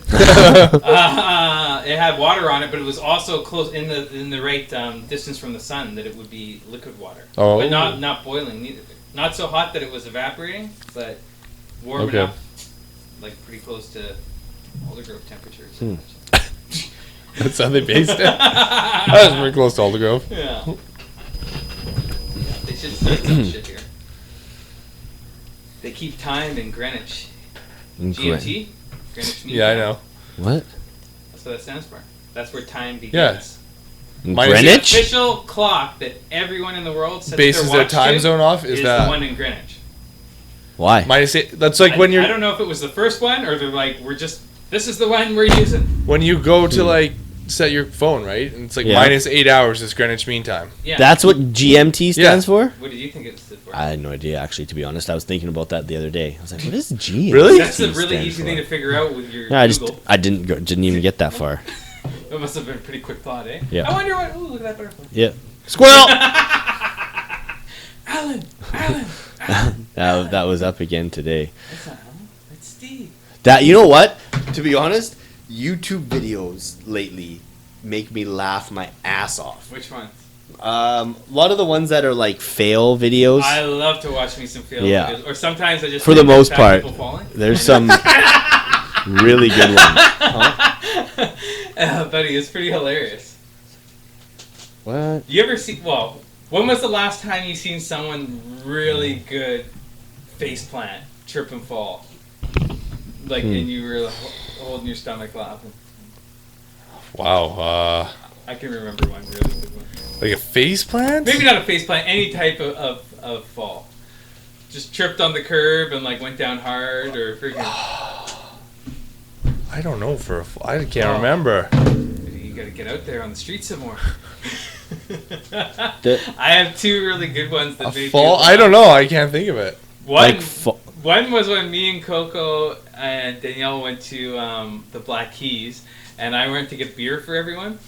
Speaker 4: It had water on it, but it was also close in the right distance from the sun that it would be liquid water,
Speaker 3: Oh.
Speaker 4: but not boiling neither. Not so hot that it was evaporating, but warm
Speaker 3: Okay.
Speaker 4: enough, like pretty close to Alder Grove temperatures.
Speaker 3: That's how they based it. That was pretty close to Alder Grove.
Speaker 4: Yeah. They should start some shit here. They keep time in Greenwich. GMT? Greenwich Mean
Speaker 3: Yeah, I
Speaker 4: Time.
Speaker 3: know.
Speaker 2: What?
Speaker 4: That's what that stands for. That's where time begins.
Speaker 3: Yes.
Speaker 2: Greenwich?
Speaker 4: The official clock that everyone in the world sets
Speaker 3: Bases
Speaker 4: their
Speaker 3: their
Speaker 4: watch
Speaker 3: time
Speaker 4: to
Speaker 3: zone off is
Speaker 4: the
Speaker 3: that.
Speaker 4: one in Greenwich.
Speaker 2: Why?
Speaker 3: That's like when
Speaker 4: I
Speaker 3: you're
Speaker 4: don't know if it was the first one or they're like, this is the one we're using.
Speaker 3: when you go to like set your phone, right? And it's like
Speaker 2: Yeah.
Speaker 3: minus 8 hours is Greenwich Mean Time.
Speaker 4: Yeah.
Speaker 2: That's what GMT stands for?
Speaker 4: What did you think it stood for?
Speaker 2: I had no idea, actually, to be honest. I was thinking about that the other day. I was like, what is GMT?
Speaker 3: Really?
Speaker 4: That's a really
Speaker 2: stand
Speaker 4: easy
Speaker 2: for?
Speaker 4: thing to figure out with your
Speaker 2: No,
Speaker 4: Google.
Speaker 2: I didn't even get that far.
Speaker 4: It must have been a pretty quick thought, eh?
Speaker 2: Yeah.
Speaker 4: I wonder what. Ooh, look at that butterfly.
Speaker 2: Yeah. Squirrel!
Speaker 4: Alan.
Speaker 2: That was up again today.
Speaker 4: That's not Alan. That's Steve.
Speaker 2: You know what? To be honest, YouTube videos lately make me laugh my ass off.
Speaker 4: Which ones?
Speaker 2: A lot of the ones that are like fail videos.
Speaker 4: I love to watch me some fail
Speaker 2: Yeah.
Speaker 4: videos. Or sometimes I just
Speaker 2: For the
Speaker 4: think of
Speaker 2: most
Speaker 4: fat
Speaker 2: part.
Speaker 4: people falling.
Speaker 2: There's some really good ones.
Speaker 4: Buddy, it's pretty hilarious.
Speaker 2: What?
Speaker 4: You ever see? Well, when was the last time you seen someone really good face plant, trip and fall? Like, and you were holding your stomach laughing.
Speaker 3: Wow.
Speaker 4: I can remember one really good one.
Speaker 3: Like a face plant?
Speaker 4: Maybe not a face plant, any type of fall. Just tripped on the curb and like went down hard or freaking.
Speaker 3: I don't know I can't remember.
Speaker 4: You gotta get out there on the street some more. I have two really good ones that made
Speaker 3: Fall?
Speaker 4: me
Speaker 3: I don't know. I can't think of it.
Speaker 4: One was when me and Coco and Danielle went to the Black Keys, and I went to get beer for everyone.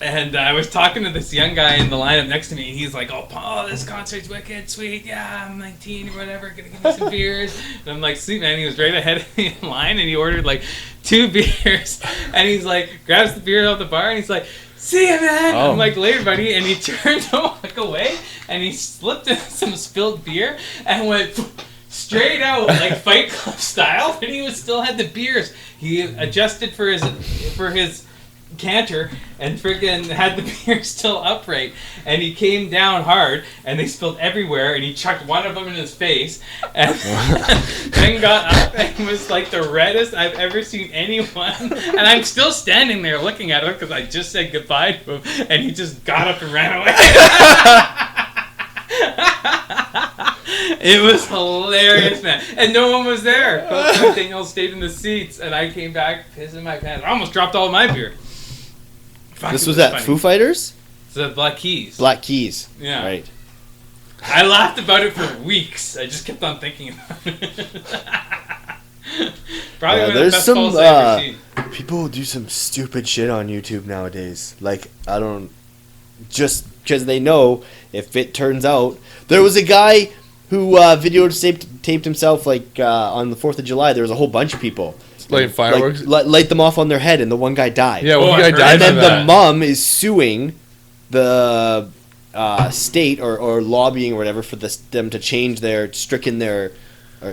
Speaker 4: And I was talking to this young guy in the lineup next to me, and he's like, "Oh, Paul, this concert's wicked, sweet. Yeah, I'm 19 or whatever. Gonna give me some beers." And I'm like, "Sweet, man." He was right ahead of me in line, and he ordered like 2 beers. And he's like, grabs the beer out the bar, and he's like, "See ya, man."
Speaker 2: Oh.
Speaker 4: I'm like, "Later, buddy." And he turned to walk away, and he slipped in some spilled beer and went straight out like Fight Club style. But he still had the beers. He adjusted for his canter and friggin' had the beer still upright, and he came down hard and they spilled everywhere, and he chucked one of them in his face and then got up and was like the reddest I've ever seen anyone, and I'm still standing there looking at him because I just said goodbye to him, and he just got up and ran away. It was hilarious, man. And no one was there. Coco and Danielle stayed in the seats, and I came back pissing my pants. I almost dropped all of my beer.
Speaker 2: This was at Foo Fighters?
Speaker 4: So Black Keys.
Speaker 2: Black Keys.
Speaker 4: Yeah.
Speaker 2: Right.
Speaker 4: I laughed about it for weeks. I just kept on thinking about it. Probably one of the best falls I've ever seen.
Speaker 2: People do some stupid shit on YouTube nowadays. Like, just because they know if it turns out. There was a guy who videotaped himself like on the 4th of July. There was a whole bunch of people.
Speaker 3: Light fireworks?
Speaker 2: Light them off on their head, and the one guy died.
Speaker 3: Yeah, one guy died.
Speaker 2: And then the mom is suing the state or lobbying or whatever for them to change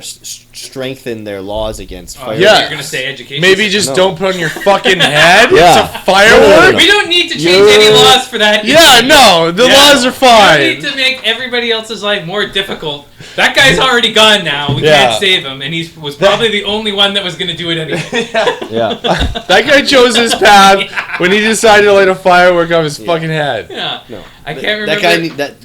Speaker 2: strengthen their laws against fireworks.
Speaker 3: Yeah.
Speaker 4: You're gonna say education.
Speaker 3: Maybe just
Speaker 2: No.
Speaker 3: don't put on your fucking head.
Speaker 2: Yeah.
Speaker 3: It's a firework.
Speaker 4: We don't need to change any laws for that.
Speaker 3: Yeah, no, the laws are
Speaker 4: We
Speaker 3: fine.
Speaker 4: don't need to make everybody else's life more difficult. That guy's already gone now. We
Speaker 3: Yeah.
Speaker 4: can't save him, and he was probably the only one that was gonna do it anyway.
Speaker 2: Yeah.
Speaker 3: That guy chose his path when he decided to light a firework off his fucking head.
Speaker 4: Yeah.
Speaker 2: No.
Speaker 4: I can't remember.
Speaker 2: That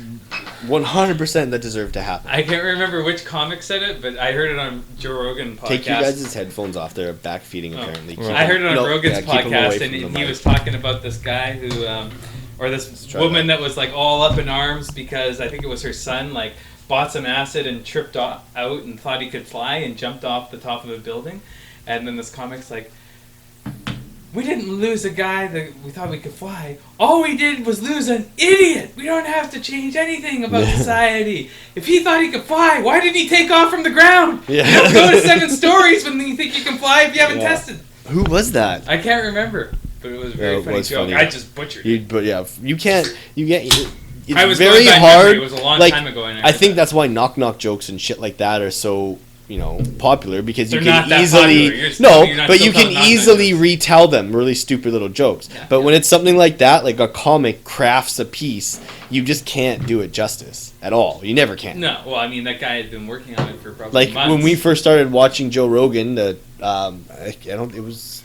Speaker 2: 100% that deserved to happen.
Speaker 4: I can't remember which comic said it, but I heard it on Joe Rogan podcast.
Speaker 2: Take you guys' headphones off. They're back feeding apparently.
Speaker 3: Right.
Speaker 4: I heard it on
Speaker 2: No,
Speaker 4: Rogan's
Speaker 2: keep 'em away
Speaker 4: podcast,
Speaker 2: from the
Speaker 4: and he
Speaker 2: mic.
Speaker 4: was talking about this guy who, or this
Speaker 2: try
Speaker 4: woman that was like all up in arms because I think it was her son, like bought some acid and tripped out and thought he could fly and jumped off the top of a building, and then this comic's like, we didn't lose a guy that we thought we could fly. All we did was lose an idiot. We don't have to change anything about society. If he thought he could fly, why didn't he take off from the ground?
Speaker 2: Yeah.
Speaker 4: You don't go to 7 stories when you think you can fly if you haven't tested.
Speaker 2: Who was that?
Speaker 4: I can't remember, but it was a very
Speaker 2: it
Speaker 4: funny
Speaker 2: was
Speaker 4: joke.
Speaker 2: funny.
Speaker 4: I just butchered it.
Speaker 2: But yeah, you can't. It's
Speaker 4: I was
Speaker 2: very
Speaker 4: going by
Speaker 2: hard.
Speaker 4: memory. It was a long
Speaker 2: like,
Speaker 4: time ago. And
Speaker 2: I think that's why knock jokes and shit like that are so popular because you
Speaker 4: They're not
Speaker 2: can
Speaker 4: that
Speaker 2: easily
Speaker 4: popular. You're not
Speaker 2: but
Speaker 4: still
Speaker 2: you can
Speaker 4: telling knock-knock
Speaker 2: easily
Speaker 4: jokes.
Speaker 2: retell them really stupid little jokes.
Speaker 4: Yeah.
Speaker 2: But when it's something like that, like a comic crafts a piece, you just can't do it justice at all. You never can.
Speaker 4: No, well, I mean, that guy had been working on it for probably
Speaker 2: Like
Speaker 4: months.
Speaker 2: when we first started watching Joe Rogan, it was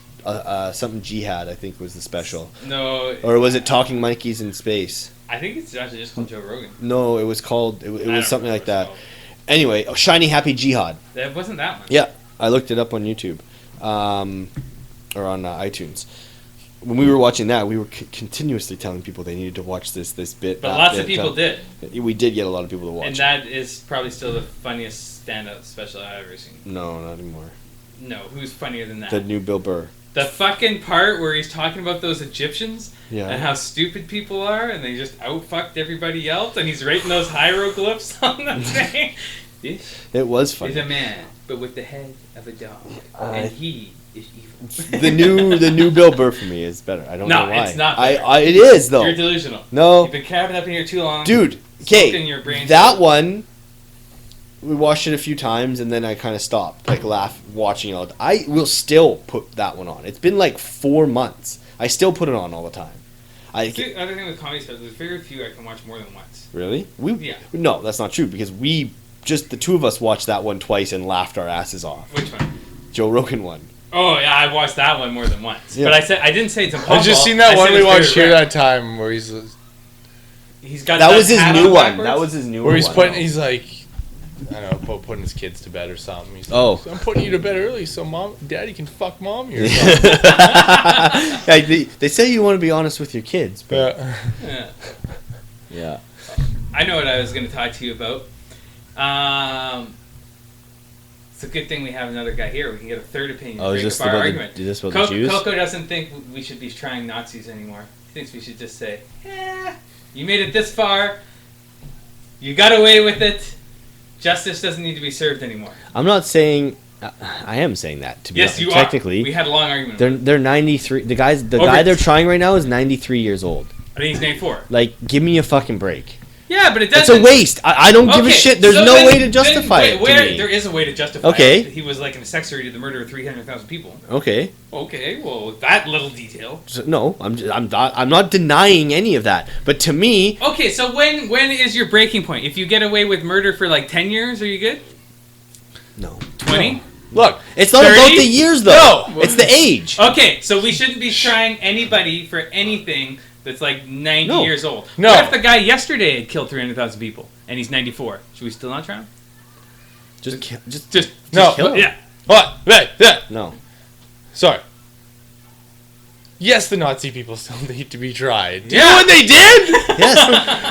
Speaker 2: something Jihad, I think was the special.
Speaker 4: No.
Speaker 2: Or was it Talking Monkeys in Space?
Speaker 4: I think it's actually just called Joe Rogan.
Speaker 2: No, it was called. It was something like that.
Speaker 4: Called.
Speaker 2: Anyway, Shiny Happy Jihad.
Speaker 4: That wasn't that one.
Speaker 2: Yeah, I looked it up on YouTube, or on iTunes. When we were watching that, we were continuously telling people they needed to watch this bit.
Speaker 4: But lots of people did.
Speaker 2: We did get a lot of people to watch.
Speaker 4: And that is probably still the funniest stand-up special I've ever seen.
Speaker 2: No, not anymore.
Speaker 4: No, who's funnier than that?
Speaker 2: The new Bill Burr.
Speaker 4: The fucking part where he's talking about those Egyptians and how stupid people are, and they just outfucked everybody else, and he's writing those hieroglyphs on the thing. This
Speaker 2: It was funny.
Speaker 4: is a man, but with the head of a dog, and he is evil.
Speaker 2: the new Bill Burr for me is better. I don't know why.
Speaker 4: No, it's not.
Speaker 2: It is though.
Speaker 4: You're delusional.
Speaker 2: No,
Speaker 4: You've been cabbing up in here too long,
Speaker 2: dude.
Speaker 4: smoking your brain.
Speaker 2: That one. We watched it a few times and then I kind of stopped, watching it. I will still put that one on. It's been like 4 months. I still put it on all the time.
Speaker 4: The other thing with comedy stuff, there's very few I can watch more than once.
Speaker 2: Really?
Speaker 4: Yeah.
Speaker 2: No, that's not true because the two of us watched that one twice and laughed our asses off.
Speaker 4: Which one?
Speaker 2: Joe Rogan one.
Speaker 4: Oh yeah, I watched that one more than once.
Speaker 2: Yeah.
Speaker 4: But I didn't say it's impossible.
Speaker 3: I just seen that one we watched here that time where he's
Speaker 4: got
Speaker 2: that was his
Speaker 4: hat
Speaker 2: new
Speaker 4: on
Speaker 2: one.
Speaker 4: backwards?
Speaker 2: That was his new
Speaker 3: where
Speaker 2: one.
Speaker 3: he's putting. He's like, I don't know, putting his kids to bed or something. He's like,
Speaker 2: Oh.
Speaker 3: I'm putting you to bed early so daddy can fuck mommy or something.
Speaker 2: Yeah, they say you want to be honest with your kids, but
Speaker 4: Yeah.
Speaker 2: yeah.
Speaker 4: I know what I was going to talk to you about. It's a good thing we have another guy here. We can get a third opinion.
Speaker 2: Oh, is
Speaker 4: break
Speaker 2: this
Speaker 4: up our
Speaker 2: about
Speaker 4: argument.
Speaker 2: the Jews?
Speaker 4: Coco doesn't think we should be trying Nazis anymore. He thinks we should just say, you made it this far. You got away with it. Justice doesn't need to be served anymore.
Speaker 2: I'm not saying. I am saying that to be
Speaker 4: Yes,
Speaker 2: honest.
Speaker 4: you
Speaker 2: Technically,
Speaker 4: are. We had a long argument.
Speaker 2: they're 93. The guy they're trying right now is 93 years old.
Speaker 4: I think he's 94.
Speaker 2: Like, give me a fucking break.
Speaker 4: Yeah, but it
Speaker 2: It's
Speaker 4: doesn't.
Speaker 2: a waste. I don't give a shit. There's no way to justify it to me.
Speaker 4: There is a way to justify
Speaker 2: Okay.
Speaker 4: it. He was like an accessory to the murder of 300,000 people.
Speaker 2: Okay.
Speaker 4: Okay, well, that little detail.
Speaker 2: So, no, I'm not denying any of that. But to me,
Speaker 4: Okay, so when is your breaking point? If you get away with murder for like 10 years, are you good?
Speaker 2: no.
Speaker 4: 20?
Speaker 3: Look,
Speaker 2: It's not
Speaker 4: 30?
Speaker 2: about the years though.
Speaker 3: No.
Speaker 2: It's the age.
Speaker 4: Okay, so we shouldn't be trying anybody for anything that's like 90
Speaker 2: No.
Speaker 4: years old.
Speaker 3: No.
Speaker 4: What if the guy yesterday had killed 300,000 people and he's 94? Should we still not try him?
Speaker 2: Just
Speaker 3: No,
Speaker 2: kill him.
Speaker 4: Yeah.
Speaker 3: what?
Speaker 2: No.
Speaker 3: Sorry. Yes, the Nazi people still need to be tried. Do you
Speaker 4: Yeah.
Speaker 3: know what they did?
Speaker 2: Yes.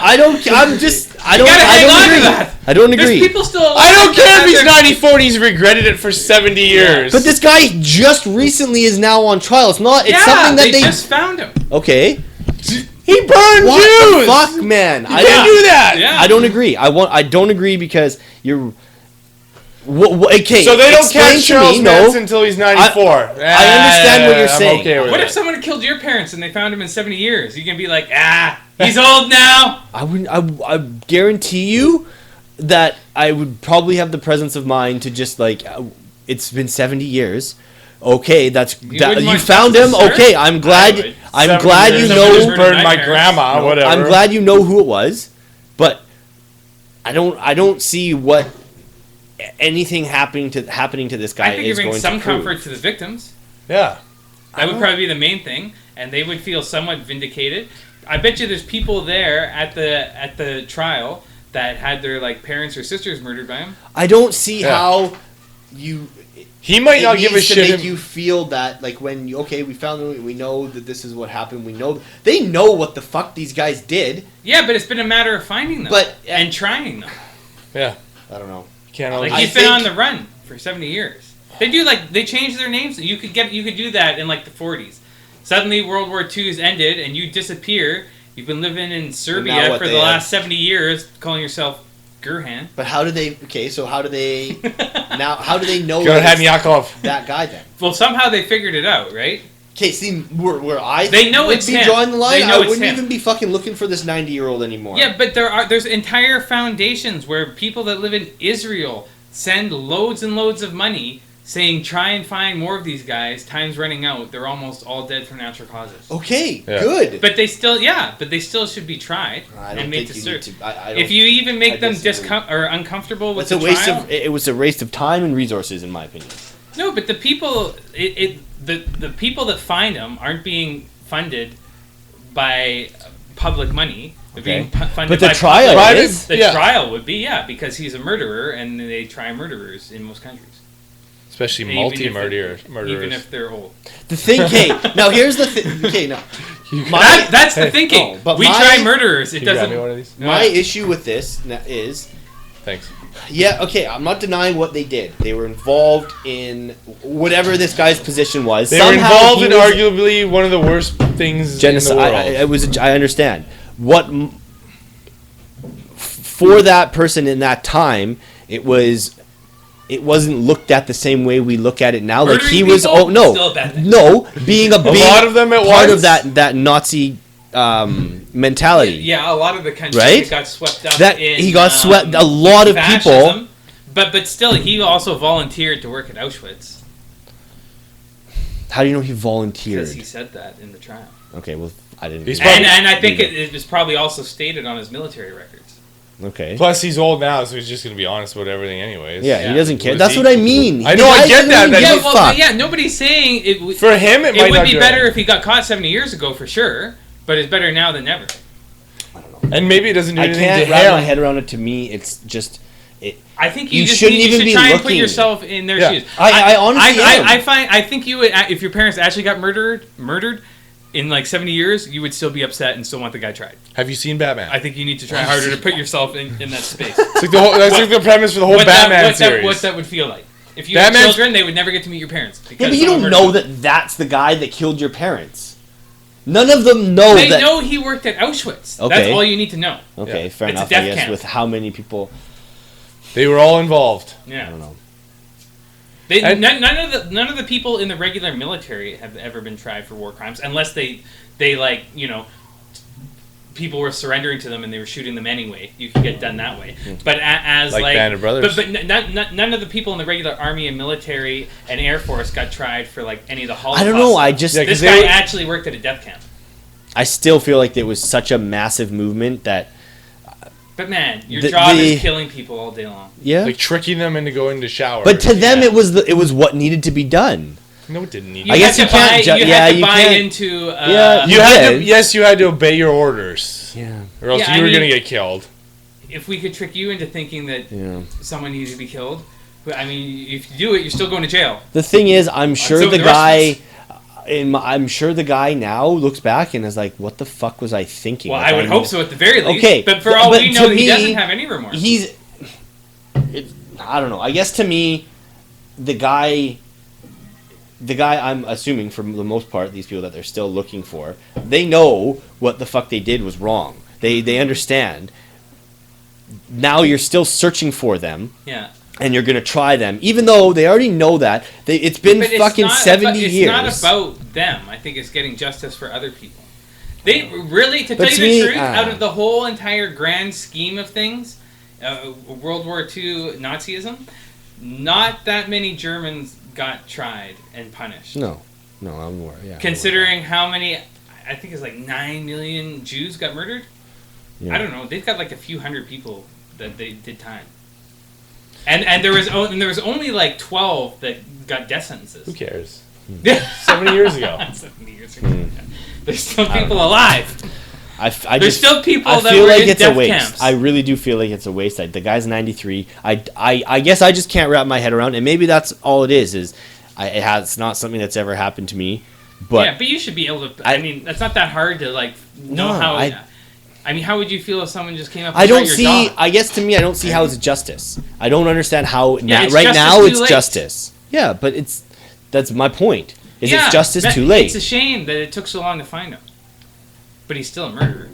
Speaker 2: I don't. I'm just. I don't.
Speaker 4: gotta
Speaker 2: I
Speaker 4: hang
Speaker 2: don't
Speaker 4: on to
Speaker 2: agree.
Speaker 4: that.
Speaker 2: I don't
Speaker 4: There's
Speaker 2: agree.
Speaker 4: people still.
Speaker 3: I don't care if he's
Speaker 4: Their-
Speaker 3: 94 and he's regretted it for 70 years.
Speaker 2: But this guy just recently is now on trial. It's not. It's
Speaker 4: Yeah,
Speaker 2: something that
Speaker 4: they just found him.
Speaker 2: Okay.
Speaker 3: he burned
Speaker 2: What
Speaker 3: Jews.
Speaker 2: the fuck, man?
Speaker 3: You can't do that.
Speaker 4: Yeah.
Speaker 2: I don't agree. I don't agree because you're. Okay.
Speaker 3: So they don't
Speaker 2: explain
Speaker 3: catch
Speaker 2: to
Speaker 3: Charles
Speaker 2: me,
Speaker 3: Manson until he's 94.
Speaker 2: I understand what you're saying.
Speaker 3: I'm okay with
Speaker 4: What
Speaker 3: it.
Speaker 4: if someone had killed your parents and they found him in 70 years? You can be like, he's old now.
Speaker 2: I wouldn't. I guarantee you that I would probably have the presence of mind to just like. It's been 70 years. Okay,
Speaker 4: wouldn't
Speaker 2: you
Speaker 4: want
Speaker 2: found him.
Speaker 4: justice, sir?
Speaker 2: Okay, I'm
Speaker 4: I
Speaker 2: glad.
Speaker 4: would.
Speaker 2: I'm
Speaker 3: 70
Speaker 2: glad
Speaker 3: years.
Speaker 2: you
Speaker 4: Someone just
Speaker 2: know.
Speaker 4: murdered
Speaker 3: Burned my
Speaker 4: parents.
Speaker 3: grandma, whatever.
Speaker 2: I'm glad you know who it was, but I don't see what anything happening to this guy
Speaker 4: I think it
Speaker 2: is
Speaker 4: brings
Speaker 2: going
Speaker 4: some
Speaker 2: to prove.
Speaker 4: comfort to the victims.
Speaker 3: Yeah.
Speaker 4: That would probably be the main thing, and they would feel somewhat vindicated. I bet you there's people there at the trial that had their like parents or sisters murdered by him.
Speaker 2: I don't see
Speaker 3: Yeah.
Speaker 2: how you.
Speaker 3: He might
Speaker 2: It
Speaker 3: not give a
Speaker 2: needs to
Speaker 3: shit.
Speaker 2: make you feel that like when we found them, we know that this is what happened. We know they know what the fuck these guys did.
Speaker 4: Yeah, but it's been a matter of finding them and trying them.
Speaker 3: Yeah.
Speaker 2: I don't know.
Speaker 3: Can't
Speaker 4: Like
Speaker 3: always.
Speaker 4: he's been on the run for 70 years. They changed their names. You could do that in like the 40s. Suddenly World War II's ended and you disappear. You've been living in Serbia
Speaker 2: what
Speaker 4: for
Speaker 2: they
Speaker 4: the
Speaker 2: have-
Speaker 4: last 70 years, calling yourself Gurhan.
Speaker 2: But how do they? Okay, so how do they now? How do they know
Speaker 3: Go
Speaker 2: that
Speaker 3: ahead,
Speaker 2: it's
Speaker 3: Yakov.
Speaker 2: that guy then?
Speaker 4: Well, somehow they figured it out, right?
Speaker 2: Okay, see, where I
Speaker 4: They know
Speaker 2: would
Speaker 4: it's
Speaker 2: be
Speaker 4: him.
Speaker 2: drawing the line,
Speaker 4: They know
Speaker 2: I
Speaker 4: it's
Speaker 2: wouldn't
Speaker 4: him.
Speaker 2: even be fucking looking for this 90-year-old anymore.
Speaker 4: Yeah, but there's entire foundations where people that live in Israel send loads and loads of money saying try and find more of these guys. Time's running out. They're almost all dead from natural causes.
Speaker 2: Okay,
Speaker 3: Yeah.
Speaker 2: good.
Speaker 4: But they still should be tried
Speaker 2: I
Speaker 4: and
Speaker 2: don't
Speaker 4: made
Speaker 2: think
Speaker 4: to
Speaker 2: you
Speaker 4: serve.
Speaker 2: need to. I don't,
Speaker 4: If you even make
Speaker 2: I
Speaker 4: them
Speaker 2: disagree.
Speaker 4: uncomfortable with
Speaker 2: it's a
Speaker 4: the
Speaker 2: waste
Speaker 4: trial,
Speaker 2: of. It was a waste of time and resources, in my opinion.
Speaker 4: No, but the people, the people that find him aren't being funded by public money. They're being funded
Speaker 2: But the
Speaker 4: by
Speaker 2: trial
Speaker 4: public.
Speaker 2: is?
Speaker 4: The
Speaker 3: Yeah.
Speaker 4: trial would be, because he's a murderer, and they try murderers in most countries.
Speaker 3: Especially
Speaker 4: Even
Speaker 3: multi-murderers.
Speaker 4: Even if they're old.
Speaker 2: The thing, okay, now here's the thing. Okay, now
Speaker 4: That's the thinking.
Speaker 2: no, but
Speaker 4: we try murderers. It
Speaker 3: Can you grab
Speaker 4: doesn't.
Speaker 3: me one of these?
Speaker 2: my issue with this is,
Speaker 3: Thanks.
Speaker 2: yeah, okay, I'm not denying what they did. They were involved in whatever this guy's position was.
Speaker 3: They were
Speaker 2: Somehow
Speaker 3: involved
Speaker 2: he
Speaker 3: in
Speaker 2: was
Speaker 3: arguably one of the worst things
Speaker 2: genocide.
Speaker 3: in the world.
Speaker 2: I understand. For that person in that time, it wasn't looked at the same way we look at it now. Like
Speaker 4: Murdering
Speaker 2: he was,
Speaker 4: people?
Speaker 2: oh no,
Speaker 4: Still a bad thing.
Speaker 2: no, being a
Speaker 3: lot of them at
Speaker 2: part
Speaker 3: once?
Speaker 2: of that Nazi mentality.
Speaker 4: Yeah, a lot of the countries
Speaker 2: Right?
Speaker 4: got swept up
Speaker 2: That
Speaker 4: in
Speaker 2: he got swept. A lot of people.
Speaker 4: fascism. But still, he also volunteered to work at Auschwitz
Speaker 2: How do you know he
Speaker 4: because
Speaker 2: volunteered?
Speaker 4: he said that in the trial.
Speaker 2: Okay, well I didn't.
Speaker 3: He's
Speaker 4: And I think it was probably also stated on his military records.
Speaker 2: Okay.
Speaker 3: Plus, he's old now, so he's just going to be honest about everything anyways.
Speaker 2: Yeah,
Speaker 4: Yeah.
Speaker 2: he doesn't care.
Speaker 3: Was
Speaker 2: That's
Speaker 3: he-
Speaker 2: what I mean.
Speaker 3: I know, I get that.
Speaker 2: That's
Speaker 3: Yeah,
Speaker 2: a fuck.
Speaker 4: Nobody's saying it.
Speaker 3: For him, it might
Speaker 4: It would
Speaker 3: not
Speaker 4: be
Speaker 3: go.
Speaker 4: better if he got caught 70 years ago for sure, but it's better now than never.
Speaker 3: And maybe it doesn't do
Speaker 2: I
Speaker 3: anything
Speaker 2: can't
Speaker 3: to
Speaker 2: wrap my
Speaker 3: him.
Speaker 2: head around it. To me, it's just.
Speaker 4: I think
Speaker 2: You
Speaker 4: just
Speaker 2: shouldn't
Speaker 4: need,
Speaker 2: even
Speaker 4: you
Speaker 2: be
Speaker 4: should try and put
Speaker 2: looking.
Speaker 4: yourself in their
Speaker 3: Yeah.
Speaker 4: shoes.
Speaker 2: I honestly am.
Speaker 4: I think you would, if your parents actually got murdered in like 70 years, you would still be upset and still want the guy tried.
Speaker 3: Have you seen Batman?
Speaker 4: I think you need to try harder to put yourself in that space.
Speaker 3: It's like that's like the premise for the whole Batman series.
Speaker 4: What that would feel like. If you
Speaker 3: Batman's-
Speaker 4: had children, they would never get to meet your parents.
Speaker 2: Yeah,
Speaker 4: because
Speaker 2: but you
Speaker 4: someone
Speaker 2: don't
Speaker 4: murdered
Speaker 2: know
Speaker 4: them.
Speaker 2: that that's the guy that killed your parents. None of them know
Speaker 4: They
Speaker 2: that.
Speaker 4: know he worked at Auschwitz. That's
Speaker 2: Okay.
Speaker 4: all you need to know.
Speaker 2: Okay,
Speaker 3: Yeah.
Speaker 2: fair
Speaker 4: It's a
Speaker 2: enough.
Speaker 4: death
Speaker 2: I guess
Speaker 4: camp.
Speaker 2: with how many people,
Speaker 3: They were all involved.
Speaker 2: I
Speaker 4: Yeah.
Speaker 2: don't know.
Speaker 4: None of the people in the regular military have ever been tried for war crimes, unless they like, people were surrendering to them and they were shooting them anyway. You could get done that way. But as
Speaker 3: Like Band of Brothers.
Speaker 4: But none of the people in the regular army and military and air force got tried for like any of the Holocaust.
Speaker 2: I don't know. I
Speaker 4: stuff.
Speaker 2: just
Speaker 3: Yeah,
Speaker 4: This
Speaker 3: 'cause
Speaker 4: guy
Speaker 3: they were-
Speaker 4: actually worked at a death camp.
Speaker 2: I still feel like there was such a massive movement that
Speaker 4: But man, your
Speaker 2: The-
Speaker 4: job
Speaker 2: the-
Speaker 4: is killing people all day long.
Speaker 2: yeah.
Speaker 3: Like tricking them into going to shower.
Speaker 2: But to them,
Speaker 4: Yeah.
Speaker 2: it was what needed to be done.
Speaker 3: No, it didn't need
Speaker 4: You
Speaker 2: I
Speaker 3: to.
Speaker 2: guess
Speaker 4: had
Speaker 2: you
Speaker 4: to
Speaker 2: can't
Speaker 4: buy,
Speaker 2: ju-
Speaker 4: you
Speaker 2: yeah,
Speaker 4: had to
Speaker 2: you
Speaker 4: buy
Speaker 2: can't-
Speaker 4: into.
Speaker 2: Yeah,
Speaker 3: You had to,
Speaker 2: did.
Speaker 3: yes, you had to obey your orders,
Speaker 2: Yeah.
Speaker 3: or else
Speaker 4: Yeah,
Speaker 3: you
Speaker 4: I
Speaker 3: were going to
Speaker 4: mean-
Speaker 3: get killed.
Speaker 4: If we could trick you into thinking that
Speaker 2: Yeah.
Speaker 4: someone needs to be killed, but I mean, if you do it, you're still going to jail.
Speaker 2: The thing is, I'm sure
Speaker 4: so
Speaker 2: the
Speaker 4: the rest of
Speaker 2: guy. I'm sure the guy now looks back and is like, "What the fuck was I thinking?"
Speaker 4: Well,
Speaker 2: Like,
Speaker 4: I would hope so at the very least.
Speaker 2: Okay,
Speaker 4: but for all
Speaker 2: but
Speaker 4: we
Speaker 2: to
Speaker 4: know, he
Speaker 2: me,
Speaker 4: doesn't have any remorse.
Speaker 2: I don't know. I guess to me, the guy I'm assuming for the most part, these people that they're still looking for, they know what the fuck they did was wrong. They understand. Now you're still searching for them,
Speaker 4: Yeah.
Speaker 2: and you're gonna try them, even though they already know that. It's been
Speaker 4: But
Speaker 2: fucking
Speaker 4: not
Speaker 2: 70
Speaker 4: about,
Speaker 2: years.
Speaker 4: It's not about them. I think it's getting justice for other people. They really, to
Speaker 2: But
Speaker 4: tell
Speaker 2: to
Speaker 4: you the
Speaker 2: me,
Speaker 4: truth, out of the whole entire grand scheme of things, World War II Nazism, not that many Germans got tried and punished.
Speaker 2: No, I'm worried. Yeah,
Speaker 4: Considering how many, I think it's like 9 million Jews got murdered.
Speaker 2: Yeah.
Speaker 4: I don't know. They've got like a few hundred people that they did time. And there was only like 12 that got death sentences.
Speaker 3: Who cares?
Speaker 4: Yeah.
Speaker 3: 70 years ago.
Speaker 4: 70 years ago. There's still people alive.
Speaker 2: There's
Speaker 4: still people
Speaker 2: I
Speaker 4: that
Speaker 2: feel
Speaker 4: were
Speaker 2: like
Speaker 4: in
Speaker 2: it's a
Speaker 4: death
Speaker 2: waste.
Speaker 4: camps.
Speaker 2: I really do feel like it's a waste. The guy's 93. I guess I just can't wrap my head around, and maybe that's all it is. It's not something that's ever happened to me. But
Speaker 4: yeah, but you should be able to. I mean, that's not that hard to like know
Speaker 2: No,
Speaker 4: how.
Speaker 2: I
Speaker 4: mean, how would you feel if someone just came up?
Speaker 2: I
Speaker 4: and
Speaker 2: don't
Speaker 4: shot
Speaker 2: see.
Speaker 4: your dog?
Speaker 2: I guess to me, I don't see how it's justice. I don't understand how
Speaker 4: Yeah, it's
Speaker 2: right
Speaker 4: justice
Speaker 2: now
Speaker 4: too
Speaker 2: it's
Speaker 4: late.
Speaker 2: justice. Yeah, but that's my point. It's justice
Speaker 4: that-
Speaker 2: too late.
Speaker 4: It's a shame that it took so long to find him, but he's still a murderer.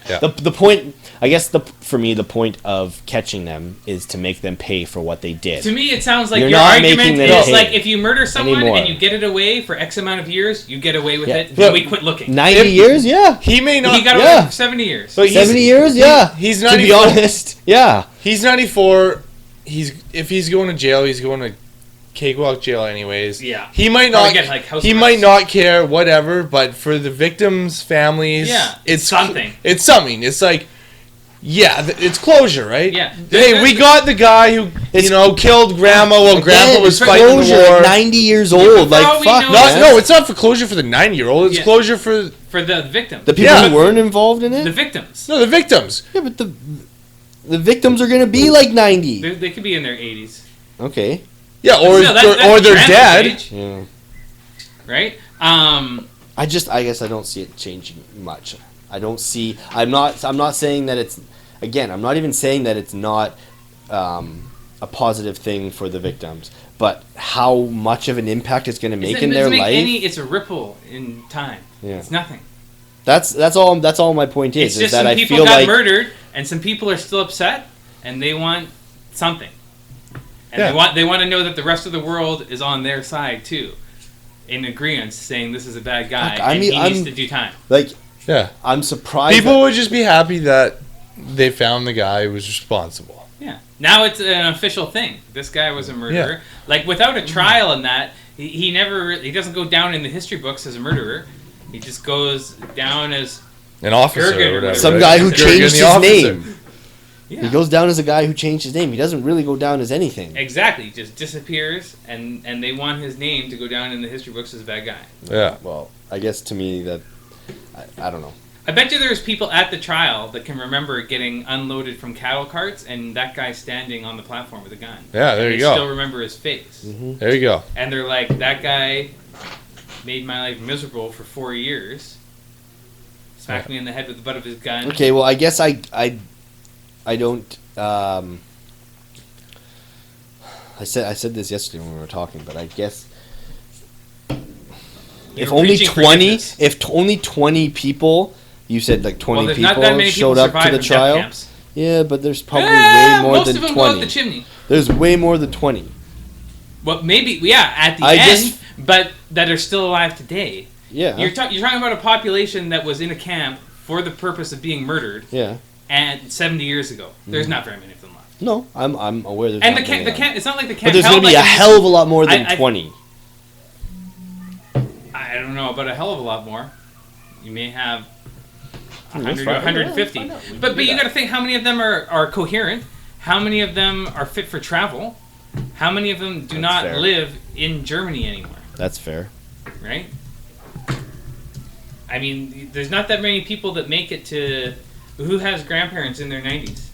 Speaker 3: Yeah.
Speaker 2: The point, I guess, for me, the point of catching them is to make them pay for what they did.
Speaker 4: To me, it sounds like
Speaker 2: You're
Speaker 4: your
Speaker 2: not
Speaker 4: argument
Speaker 2: making them
Speaker 4: is
Speaker 2: pay
Speaker 4: like if you murder someone
Speaker 2: anymore.
Speaker 4: and you get it away for X amount of years, you get away with
Speaker 2: Yeah.
Speaker 4: it.
Speaker 3: Look,
Speaker 4: Then we quit looking.
Speaker 2: 90 years, yeah.
Speaker 3: He may not.
Speaker 4: He got away
Speaker 2: yeah.
Speaker 4: for 70 years.
Speaker 3: But he's-
Speaker 2: 70 years, yeah.
Speaker 3: He's
Speaker 2: to be
Speaker 3: 94.
Speaker 2: honest, yeah.
Speaker 3: He's 94. If he's going to jail, he's going to cakewalk jail anyways.
Speaker 4: Yeah.
Speaker 3: He might
Speaker 4: Probably
Speaker 3: not.
Speaker 4: get, like, house
Speaker 3: He
Speaker 4: arrest.
Speaker 3: might not care. Whatever. But for the victims' families,
Speaker 4: Yeah,
Speaker 3: it's
Speaker 4: something.
Speaker 3: It's something. It's like Yeah, it's closure, right?
Speaker 4: Yeah.
Speaker 3: Hey, we got the guy who killed Grandma while Grandpa was fighting the
Speaker 2: closure
Speaker 3: war.
Speaker 2: at 90 years old.
Speaker 4: for all
Speaker 2: Like
Speaker 4: we
Speaker 2: fuck.
Speaker 4: know-
Speaker 2: man.
Speaker 3: No, it's not for closure for the 90-year-old. It's closure for
Speaker 4: the victims.
Speaker 2: the people who weren't involved in it.
Speaker 4: The victims.
Speaker 3: the victims.
Speaker 2: Yeah, but the victims are gonna be like 90.
Speaker 4: They could be in their 80s.
Speaker 2: Okay.
Speaker 3: Yeah, or
Speaker 4: Still, that's
Speaker 3: they're
Speaker 4: Grandpa's
Speaker 3: dead.
Speaker 4: age,
Speaker 2: Yeah.
Speaker 4: right?
Speaker 2: I guess I don't see it changing much. I'm not saying that it's, again, I'm not even saying that it's not a positive thing for the victims, but how much of an impact it's going to make in their life.
Speaker 4: It's a ripple in time.
Speaker 2: Yeah.
Speaker 4: It's nothing.
Speaker 2: That's all my point
Speaker 4: It's
Speaker 2: is
Speaker 4: just
Speaker 2: that
Speaker 4: some
Speaker 2: I
Speaker 4: people
Speaker 2: feel
Speaker 4: got
Speaker 2: like
Speaker 4: murdered, and some people are still upset, and they want something. And they want to know that the rest of the world is on their side too, in agreement, saying this is a bad guy and he needs to do time.
Speaker 2: Like,
Speaker 3: Yeah.
Speaker 2: I'm surprised
Speaker 3: People would just be happy that they found the guy who was responsible.
Speaker 4: Yeah. Now it's an official thing. This guy was a murderer.
Speaker 3: Yeah.
Speaker 4: Like without a trial in that, he doesn't go down in the history books as a murderer. He just goes down as
Speaker 3: An officer
Speaker 4: Gergen
Speaker 3: or whatever.
Speaker 2: some
Speaker 3: right?
Speaker 2: guy who
Speaker 3: Gergen,
Speaker 2: changed
Speaker 3: the
Speaker 2: his
Speaker 3: officer.
Speaker 2: name.
Speaker 4: yeah.
Speaker 2: He goes down as a guy who changed his name. He doesn't really go down as anything.
Speaker 4: Exactly. He just disappears, and they want his name to go down in the history books as a bad guy.
Speaker 3: Yeah.
Speaker 2: Well, I guess to me that I don't know.
Speaker 4: I bet you there's people at the trial that can remember getting unloaded from cattle carts and that guy standing on the platform with a gun.
Speaker 3: Yeah, there
Speaker 4: And
Speaker 3: you
Speaker 4: they
Speaker 3: go.
Speaker 4: still remember his face.
Speaker 2: Mm-hmm.
Speaker 3: There you go.
Speaker 4: And they're like, that guy made my life miserable for 4 years. Smacked me in the head with the butt of his gun.
Speaker 2: Okay, well, I guess I don't. I said this yesterday when we were talking, but I guess if
Speaker 4: You're
Speaker 2: only
Speaker 4: preaching
Speaker 2: 20,
Speaker 4: forgiveness.
Speaker 2: only 20 people, you said like 20
Speaker 4: there's
Speaker 2: people
Speaker 4: not that many
Speaker 2: showed
Speaker 4: people
Speaker 2: up to
Speaker 4: survive
Speaker 2: the
Speaker 4: in death
Speaker 2: trial.
Speaker 4: camps.
Speaker 2: Yeah, but there's probably way more
Speaker 4: most
Speaker 2: than
Speaker 4: of them go out
Speaker 2: 20.
Speaker 4: the chimney.
Speaker 2: There's way more than 20.
Speaker 4: Well, maybe, yeah, at the
Speaker 2: I
Speaker 4: end,
Speaker 2: just-
Speaker 4: but that are still alive today.
Speaker 2: Yeah.
Speaker 4: You're talking about a population that was in a camp for the purpose of being murdered,
Speaker 2: Yeah.
Speaker 4: and 70 years ago.
Speaker 2: Mm-hmm.
Speaker 4: There's not very many of them left.
Speaker 2: No, I'm aware there's
Speaker 4: And
Speaker 2: not
Speaker 4: the camp,
Speaker 2: many of them.
Speaker 4: it's not like the camp.
Speaker 2: But there's
Speaker 4: held
Speaker 2: going to be a
Speaker 4: like
Speaker 2: hell of a lot more than
Speaker 4: I-
Speaker 2: 20.
Speaker 4: I don't know, but a hell of a lot more. You may have
Speaker 2: Let's
Speaker 4: 100 to
Speaker 2: find out.
Speaker 4: 150.
Speaker 2: Let's find out. We can
Speaker 4: But
Speaker 2: do
Speaker 4: you
Speaker 2: that.
Speaker 4: got to think how many of them are coherent, how many of them are fit for travel, how many of them do
Speaker 2: That's
Speaker 4: not
Speaker 2: fair.
Speaker 4: live in Germany anymore,
Speaker 2: That's fair.
Speaker 4: right? I mean, there's not that many people that make it to. Who has grandparents in their 90s?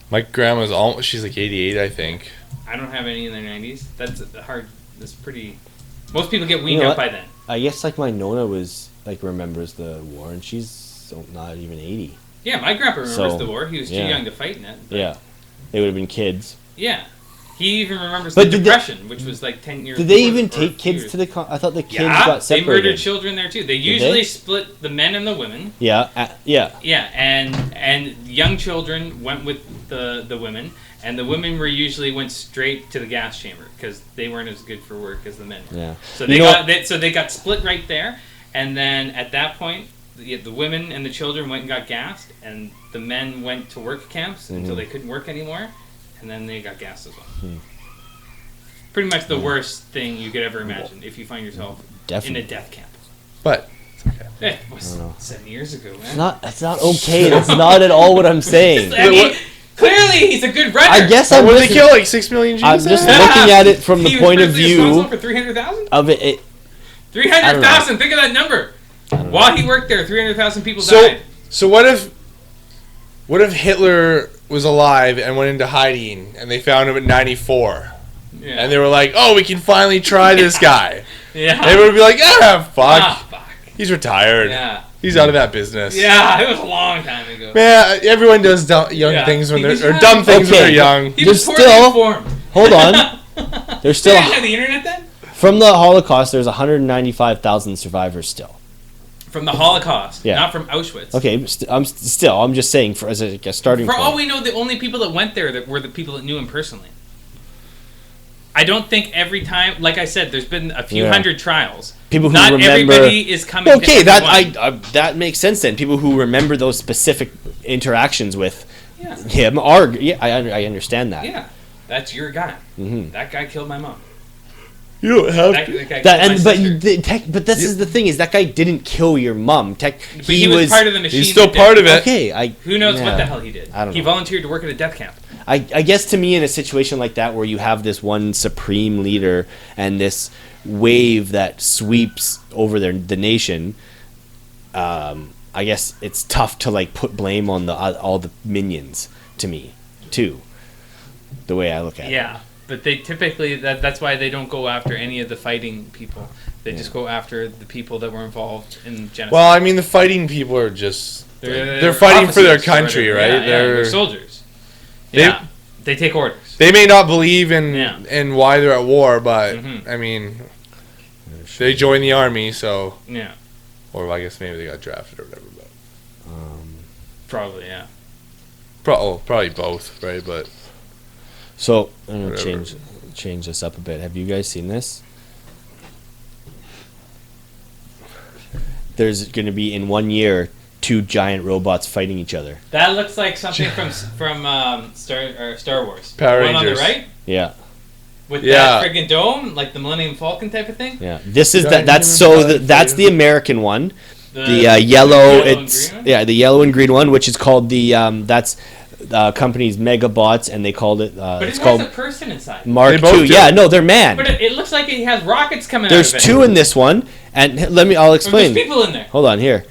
Speaker 3: My grandma's she's like 88, I think.
Speaker 4: I don't have any in their 90s. That's hard. That's pretty. Most people get weaned
Speaker 2: You know
Speaker 4: out
Speaker 2: what?
Speaker 4: by then.
Speaker 2: I guess like my Nona was like remembers the war and she's not even 80.
Speaker 4: Yeah, my grandpa remembers
Speaker 2: So,
Speaker 4: the war. He was too
Speaker 2: yeah.
Speaker 4: young to fight in it. but-
Speaker 2: Yeah. They would have been kids.
Speaker 4: Yeah. He even remembers
Speaker 2: But
Speaker 4: the
Speaker 2: did they-
Speaker 4: Depression, which was like 10 years.
Speaker 2: Did they
Speaker 4: before-
Speaker 2: even
Speaker 4: or
Speaker 2: take
Speaker 4: a few
Speaker 2: kids
Speaker 4: years.
Speaker 2: to the I thought the kids
Speaker 4: Yeah,
Speaker 2: got
Speaker 4: they
Speaker 2: separated.
Speaker 4: murdered children there too. They usually
Speaker 2: they?
Speaker 4: split the men and the women.
Speaker 2: Yeah, yeah.
Speaker 4: Yeah, and young children went with the women, and the women went straight to the gas chamber because they weren't as good for work as the men were.
Speaker 2: Yeah.
Speaker 4: So
Speaker 2: You know
Speaker 4: they got split right there, and then at that point, the women and the children went and got gassed, and the men went to work camps until they couldn't work anymore, and then they got gassed as well. Pretty much the worst thing you could ever imagine if you find yourself
Speaker 2: Definitely.
Speaker 4: in a death camp.
Speaker 3: But
Speaker 4: It was
Speaker 2: know.
Speaker 4: 7 years ago, man.
Speaker 2: That's not okay. That's not at all what I'm saying.
Speaker 4: I mean, clearly he's a good runner.
Speaker 2: I guess I'm
Speaker 3: what did they
Speaker 2: just,
Speaker 3: kill? Like 6 million Jews?
Speaker 2: I'm just
Speaker 3: there?
Speaker 2: looking at it from the
Speaker 4: He was
Speaker 2: point of
Speaker 4: personally
Speaker 2: view
Speaker 4: responsible for 300,000.
Speaker 2: of it.
Speaker 4: 300,000. Think of that number. While he worked there, 300,000 people
Speaker 3: So,
Speaker 4: died.
Speaker 3: so what if Hitler was alive and went into hiding and they found him at 94?
Speaker 4: Yeah.
Speaker 3: And they were like, oh, we can finally try this guy.
Speaker 4: yeah.
Speaker 3: They would be like, fuck.
Speaker 4: Ah, fuck.
Speaker 3: He's retired.
Speaker 4: Yeah.
Speaker 3: He's out of that business.
Speaker 4: Yeah, it was a long time ago.
Speaker 3: Man, everyone does young
Speaker 4: Yeah.
Speaker 3: things when
Speaker 4: He
Speaker 3: they're
Speaker 4: was
Speaker 3: or
Speaker 4: young.
Speaker 3: dumb things when
Speaker 2: Okay.
Speaker 3: they're young.
Speaker 4: He was
Speaker 2: There's
Speaker 4: poorly
Speaker 2: still-
Speaker 4: informed.
Speaker 2: Hold on. There's still
Speaker 4: They didn't have the internet then?
Speaker 2: from the Holocaust. There's 195,000 survivors still.
Speaker 4: From the Holocaust,
Speaker 2: Yeah.
Speaker 4: not from Auschwitz.
Speaker 2: Okay, I'm just saying as a starting
Speaker 4: For
Speaker 2: point.
Speaker 4: all we know, the only people that went there that were the people that knew him personally. I don't think every time, like I said, there's been a few
Speaker 2: Yeah.
Speaker 4: hundred trials.
Speaker 2: People who
Speaker 4: Not
Speaker 2: remember.
Speaker 4: everybody is coming.
Speaker 2: Okay,
Speaker 4: to
Speaker 2: that
Speaker 4: everyone.
Speaker 2: that makes sense then. People who remember those specific interactions with
Speaker 4: Yeah.
Speaker 2: him are I understand that.
Speaker 4: Yeah, that's your guy.
Speaker 2: Mhm.
Speaker 4: That guy killed my mom.
Speaker 3: You don't have
Speaker 4: That,
Speaker 3: to.
Speaker 4: that guy
Speaker 2: That
Speaker 4: killed
Speaker 2: and
Speaker 4: my
Speaker 2: but
Speaker 4: sister.
Speaker 2: but this is the thing is that guy didn't kill your mom.
Speaker 4: But he was part of the machine.
Speaker 3: He's still
Speaker 4: that
Speaker 3: part
Speaker 4: did
Speaker 3: of it.
Speaker 2: Okay,
Speaker 4: Who knows
Speaker 2: yeah.
Speaker 4: what the hell he did?
Speaker 2: I don't
Speaker 4: He
Speaker 2: know.
Speaker 4: volunteered to work at a death camp.
Speaker 2: I guess to me in a situation like that where you have this one supreme leader and this wave that sweeps over the nation, I guess it's tough to like put blame on the all the minions to me too. The way I look at it.
Speaker 4: Yeah, but they typically that's why they don't go after any of the fighting people. They just go after the people that were involved in genocide.
Speaker 3: Well, I mean, the fighting people are just
Speaker 4: they're
Speaker 3: they're fighting for their
Speaker 4: officers or
Speaker 3: country,
Speaker 4: whatever.
Speaker 3: right?
Speaker 4: Yeah, they're soldiers.
Speaker 3: They-
Speaker 4: Yeah, they take orders.
Speaker 3: They may not believe in
Speaker 4: Yeah.
Speaker 3: in why they're at war, but
Speaker 4: Mhm.
Speaker 3: I mean, they join the army, so
Speaker 4: Yeah,
Speaker 3: or I guess maybe they got drafted or whatever. But
Speaker 4: probably. Yeah.
Speaker 3: probably both, right? But
Speaker 2: So I'm gonna
Speaker 3: Whatever.
Speaker 2: change this up a bit. Have you guys seen this? There's gonna be in 1 year 2 giant robots fighting each other.
Speaker 4: That looks like something from Star Wars.
Speaker 3: Power
Speaker 4: The one on the
Speaker 3: Rangers.
Speaker 4: right
Speaker 2: Yeah,
Speaker 4: with
Speaker 3: Yeah.
Speaker 4: that friggin' dome, like the Millennium Falcon type of thing.
Speaker 2: yeah. This is
Speaker 3: Giant
Speaker 2: that's
Speaker 3: human
Speaker 2: so
Speaker 3: fighting
Speaker 2: that's
Speaker 3: for
Speaker 2: the
Speaker 3: you.
Speaker 2: American one. The
Speaker 4: yellow
Speaker 2: yellow,
Speaker 4: and
Speaker 2: it's
Speaker 4: green one?
Speaker 2: yeah, the yellow and green one, which is called the that's company's Megabots, and they called it.
Speaker 4: But
Speaker 2: It's
Speaker 4: it has
Speaker 2: called
Speaker 4: a person inside.
Speaker 2: Mark
Speaker 3: They both
Speaker 2: II.
Speaker 3: do.
Speaker 2: Yeah, no, they're man.
Speaker 4: But it looks like it has rockets coming
Speaker 2: There's
Speaker 4: out of it.
Speaker 2: 2 in this one, and I'll
Speaker 4: There's
Speaker 2: explain.
Speaker 4: people in there.
Speaker 2: Hold on here.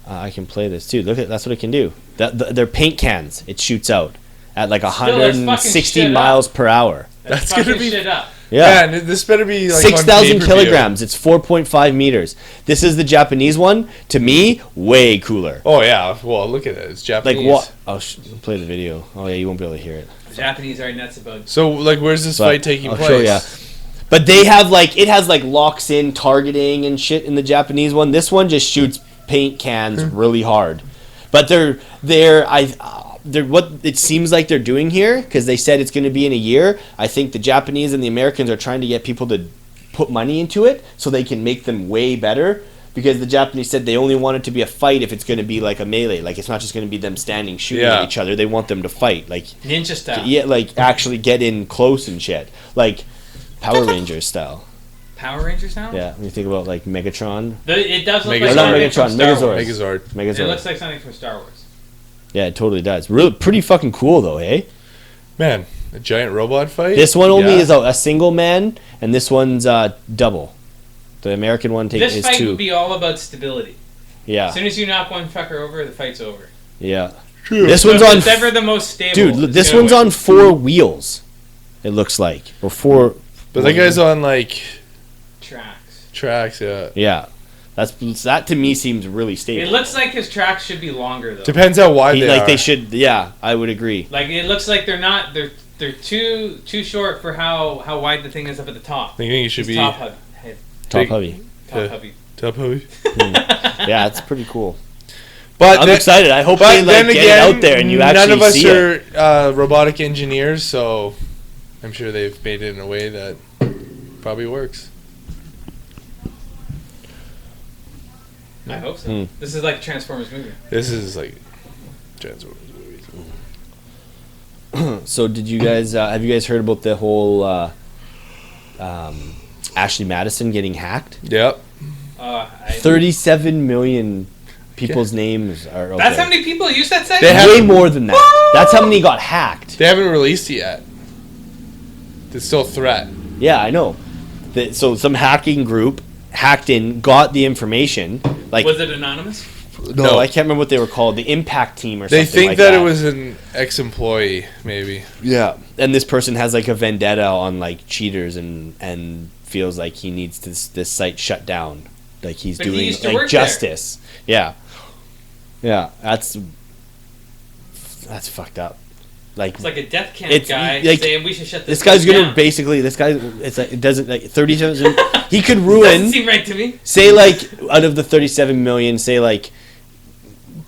Speaker 2: I can play this too. Look at that's what it can do. They're paint cans. It shoots out at like
Speaker 4: Still, that's fucking
Speaker 2: 160
Speaker 4: shit
Speaker 2: miles per hour.
Speaker 3: That's
Speaker 4: fucking
Speaker 3: gonna be-
Speaker 4: shit up.
Speaker 2: Yeah.
Speaker 3: man, this better be like
Speaker 2: 6,000
Speaker 3: on pay-per-view.
Speaker 2: kilograms. It's 4.5 meters. This is the Japanese one. To me, way cooler.
Speaker 3: Oh yeah, well look at it. It's
Speaker 2: Like
Speaker 3: Japanese.
Speaker 2: what? I'll play the video. Oh yeah, you won't be able to hear it.
Speaker 4: The Japanese are nuts about.
Speaker 3: So like, where's this
Speaker 2: But
Speaker 3: fight taking
Speaker 2: I'll
Speaker 3: place?
Speaker 2: show ya. But they have like it has like locks in targeting and shit in the Japanese one. This one just shoots paint cans really hard. But they're what it seems like they're doing here because they said it's going to be in a year. I think the Japanese and the Americans are trying to get people to put money into it so they can make them way better. Because the Japanese said they only want it to be a fight if it's going to be like a melee. Like it's not just going to be them standing shooting
Speaker 3: Yeah.
Speaker 2: at each other. They want them to fight. Like
Speaker 4: Ninja style.
Speaker 2: yeah, like actually get in close and shit. Like Power Rangers style.
Speaker 4: Power Rangers now?
Speaker 2: Yeah, when you think about like Megatron.
Speaker 4: It does look
Speaker 3: Megazord.
Speaker 4: like
Speaker 2: Or not
Speaker 4: something from
Speaker 2: Megatron,
Speaker 4: Star
Speaker 2: Megazord.
Speaker 4: Wars.
Speaker 3: Megazord.
Speaker 2: Megazord.
Speaker 4: It looks like something from Star Wars.
Speaker 2: Yeah, it totally does. Really, pretty fucking cool though, hey?
Speaker 3: Man, a giant robot fight.
Speaker 2: This one only
Speaker 3: Yeah.
Speaker 2: is a single man, and this one's double. The American one
Speaker 4: This
Speaker 2: is
Speaker 4: fight
Speaker 2: 2.
Speaker 4: would be all about stability.
Speaker 2: Yeah,
Speaker 4: As soon as you knock one fucker over, the fight's over.
Speaker 2: yeah.
Speaker 3: True.
Speaker 2: This
Speaker 4: So
Speaker 2: one's on.
Speaker 4: who's ever the most stable.
Speaker 2: Dude,
Speaker 4: is
Speaker 2: this
Speaker 4: gonna
Speaker 2: one's
Speaker 4: win.
Speaker 2: on 4 wheels. It looks like, or 4.
Speaker 3: But that guy's on like
Speaker 4: tracks.
Speaker 3: tracks. Yeah.
Speaker 2: Yeah, that to me seems really stable.
Speaker 4: It looks like his tracks should be longer though.
Speaker 3: Depends how wide they
Speaker 2: like
Speaker 3: are.
Speaker 2: they should. Yeah, I would agree.
Speaker 4: Like it looks like they're not. They're too short for how wide the thing is up at the top.
Speaker 3: I think it should
Speaker 4: It's
Speaker 3: be
Speaker 4: top heavy.
Speaker 2: Top
Speaker 3: Big-
Speaker 2: heavy.
Speaker 4: Top
Speaker 3: Yeah.
Speaker 4: heavy.
Speaker 3: top heavy.
Speaker 2: Yeah, it's pretty cool.
Speaker 3: But
Speaker 2: I'm
Speaker 3: then-
Speaker 2: excited. I hope
Speaker 3: But
Speaker 2: they
Speaker 3: then
Speaker 2: like get
Speaker 3: again,
Speaker 2: it out there and you
Speaker 3: none
Speaker 2: actually
Speaker 3: of us
Speaker 2: see it.
Speaker 3: are robotic engineers, so I'm sure they've made it in a way that probably works.
Speaker 4: I hope so.
Speaker 2: Hmm.
Speaker 4: This is like a Transformers movie.
Speaker 3: This is like Transformers movies.
Speaker 2: So did you guys have you guys heard about the whole Ashley Madison getting hacked?
Speaker 3: Yep.
Speaker 2: 37 million people's names are out
Speaker 4: That's
Speaker 2: there.
Speaker 4: how many people use that site.
Speaker 3: They have-
Speaker 2: Way more than that. That's how many got hacked.
Speaker 3: They haven't released it yet. It's still a threat.
Speaker 2: Yeah, I know. So some hacking group hacked in, got the information. Like
Speaker 4: Was it anonymous?
Speaker 2: no, I can't remember what they were called. The Impact Team or
Speaker 3: They
Speaker 2: something
Speaker 3: think
Speaker 2: like
Speaker 3: that it was an ex-employee, maybe.
Speaker 2: Yeah, and this person has like a vendetta on like cheaters and feels like he needs this site shut down. Like he's
Speaker 4: But he
Speaker 2: doing
Speaker 4: used to
Speaker 2: like
Speaker 4: work there.
Speaker 2: justice. Yeah, yeah, that's fucked up. Like
Speaker 4: It's like a death camp
Speaker 2: It's
Speaker 4: guy
Speaker 2: like-
Speaker 4: saying we should shut this
Speaker 2: this guy's gonna
Speaker 4: down.
Speaker 2: basically it's like it doesn't like 37. He could
Speaker 4: Doesn't
Speaker 2: ruin.
Speaker 4: seem right to me.
Speaker 2: Say like out of the 37 million, say like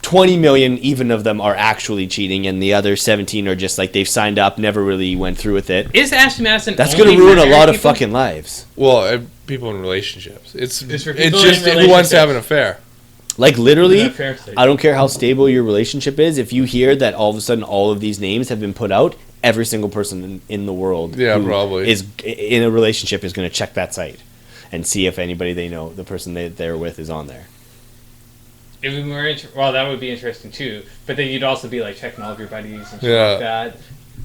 Speaker 2: 20 million even of them are actually cheating, and the other 17 are just like they've signed up, never really went through with it.
Speaker 4: Is Ashley Madison?
Speaker 2: That's
Speaker 4: only
Speaker 2: gonna
Speaker 4: for
Speaker 2: ruin a
Speaker 4: married
Speaker 2: lot of
Speaker 4: people?
Speaker 2: fucking lives.
Speaker 3: Well, people in relationships. It's
Speaker 4: for people
Speaker 3: just
Speaker 4: in
Speaker 3: who wants to
Speaker 4: relationships.
Speaker 3: have an affair.
Speaker 2: Like literally,
Speaker 4: Not fair state.
Speaker 2: I don't care how stable your relationship is. If you hear that all of a sudden all of these names have been put out, every single person in the world
Speaker 3: Yeah, probably.
Speaker 2: is in a relationship is going to check that site and see if anybody they know, the person they're with, is on there.
Speaker 4: It would be more well, that would be interesting too. But then you'd also be like checking all of your buddies and shit
Speaker 3: Yeah.
Speaker 4: like that,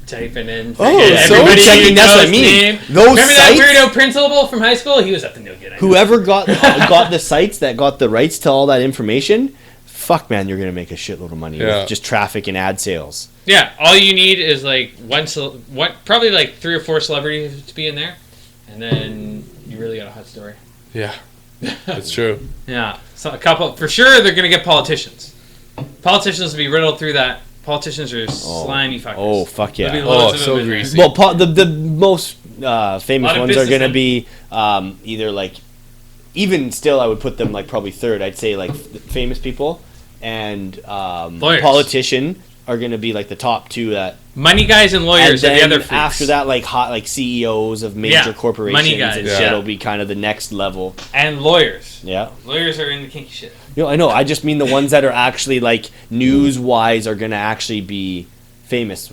Speaker 4: typing in.
Speaker 2: Oh,
Speaker 4: so
Speaker 2: so checking, that's what I mean. Those
Speaker 4: Remember
Speaker 2: sites,
Speaker 4: that weirdo principal from high school? He was up to no good. I know.
Speaker 2: whoever got the sites that got the rights to all that information, fuck man, you're going to make a shitload of money
Speaker 3: Yeah.
Speaker 2: with just traffic and ad sales.
Speaker 4: Yeah, all you need is like probably like 3 or 4 celebrities to be in there, and then you really got a hot story.
Speaker 3: Yeah, that's true.
Speaker 4: Yeah, so a couple for sure. They're gonna get politicians. Politicians will be riddled through that. Politicians are slimy fuckers.
Speaker 2: Oh, fuck yeah.
Speaker 4: There'll be loads of
Speaker 3: so
Speaker 4: them in there.
Speaker 3: greasy.
Speaker 2: Well, the most famous
Speaker 4: Lot of
Speaker 2: ones are going to
Speaker 4: businessmen.
Speaker 2: be either like, even still, I would put them like probably third. I'd say like famous people and
Speaker 4: Lawyers.
Speaker 2: politician are going to be like the top 2 that.
Speaker 4: Money guys and lawyers
Speaker 2: And
Speaker 4: are the
Speaker 2: then
Speaker 4: other freaks.
Speaker 2: after that, like CEOs of major
Speaker 4: Yeah,
Speaker 2: corporations
Speaker 4: money guys,
Speaker 2: and
Speaker 3: yeah.
Speaker 2: shit will be kind of the next level.
Speaker 4: And lawyers.
Speaker 2: Yeah.
Speaker 4: Lawyers are in the kinky shit.
Speaker 2: I know. I just mean the ones that are actually like news-wise are going to actually be famous.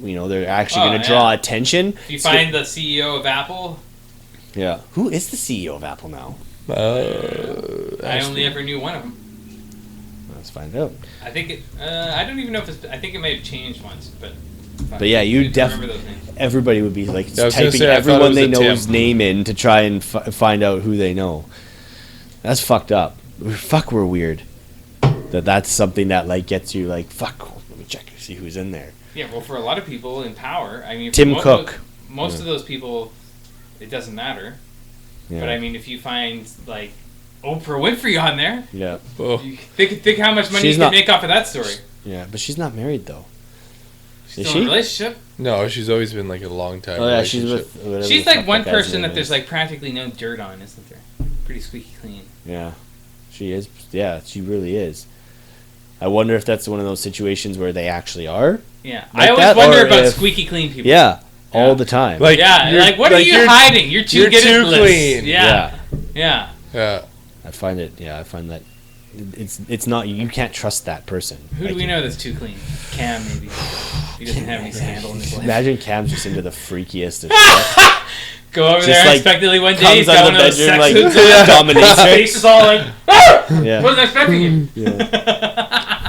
Speaker 2: They're actually going to draw attention.
Speaker 4: If you find the CEO of Apple,
Speaker 2: Yeah. Who is the CEO of Apple now?
Speaker 4: I only ever knew one of them.
Speaker 2: Let's find out.
Speaker 4: I think it. I don't even know if it's. I think it may have changed once, but.
Speaker 2: But yeah, you
Speaker 4: I don't remember those names.
Speaker 2: everybody would be like
Speaker 3: Yeah, I was gonna
Speaker 2: typing
Speaker 3: say, I thought it
Speaker 2: everyone
Speaker 3: was
Speaker 2: they
Speaker 3: a
Speaker 2: know's
Speaker 3: Tim.
Speaker 2: name in to try and find out who they know. That's fucked up. Fuck, we're weird. That's something that like gets you like, fuck, let me check and see who's in there.
Speaker 4: Yeah, well, for a lot of people in power, I mean, for
Speaker 2: Tim Cook.
Speaker 4: Most of those people, it doesn't matter.
Speaker 2: Yeah.
Speaker 4: But I mean, if you find like Oprah Winfrey on there,
Speaker 2: Yeah.
Speaker 3: Oh.
Speaker 4: you think how much money
Speaker 2: She's
Speaker 4: you
Speaker 2: not-
Speaker 4: can make off of that story.
Speaker 2: Yeah, but she's not married though.
Speaker 4: She's
Speaker 2: Is
Speaker 4: still in
Speaker 2: she?
Speaker 4: a relationship.
Speaker 3: No, she's always been like a long time.
Speaker 2: Oh yeah, she's
Speaker 3: relationship.
Speaker 2: with. whatever
Speaker 4: She's
Speaker 2: the
Speaker 4: like
Speaker 2: fuck
Speaker 4: one
Speaker 2: that guy's
Speaker 4: person
Speaker 2: name
Speaker 4: that there's
Speaker 2: is.
Speaker 4: like practically no dirt on, isn't there? Pretty squeaky clean.
Speaker 2: Yeah, she is. Yeah, she really is. I wonder if that's one of those situations where they actually are.
Speaker 4: Yeah,
Speaker 2: Like
Speaker 4: I always
Speaker 2: that,
Speaker 4: wonder
Speaker 2: or
Speaker 4: about
Speaker 2: if-
Speaker 4: squeaky clean people.
Speaker 2: Yeah,
Speaker 4: Yeah.
Speaker 2: all the time.
Speaker 3: Like,
Speaker 4: Yeah,
Speaker 3: you're-
Speaker 4: like what are you
Speaker 3: you're-
Speaker 4: hiding? You're too
Speaker 3: you're
Speaker 4: good
Speaker 3: too
Speaker 4: at this.
Speaker 3: clean.
Speaker 4: Yeah. Yeah.
Speaker 3: Yeah.
Speaker 2: I find it. Yeah, I find that it's not. You can't trust that person.
Speaker 4: Who
Speaker 2: Like,
Speaker 4: do we know that's too clean? Cam, maybe. He doesn't have any scandal in his life.
Speaker 2: Imagine Cam's just into the freakiest of stuff.
Speaker 4: Go over
Speaker 2: Just,
Speaker 4: there
Speaker 2: like,
Speaker 4: unexpectedly one day. He's
Speaker 2: Comes
Speaker 4: got
Speaker 2: out of
Speaker 4: one
Speaker 2: the
Speaker 4: of those
Speaker 2: bedroom
Speaker 4: sex
Speaker 2: like
Speaker 4: hoods on. His
Speaker 2: dominatrix.
Speaker 4: face is all like, "Ah!
Speaker 2: Yeah,
Speaker 4: Wasn't expecting you."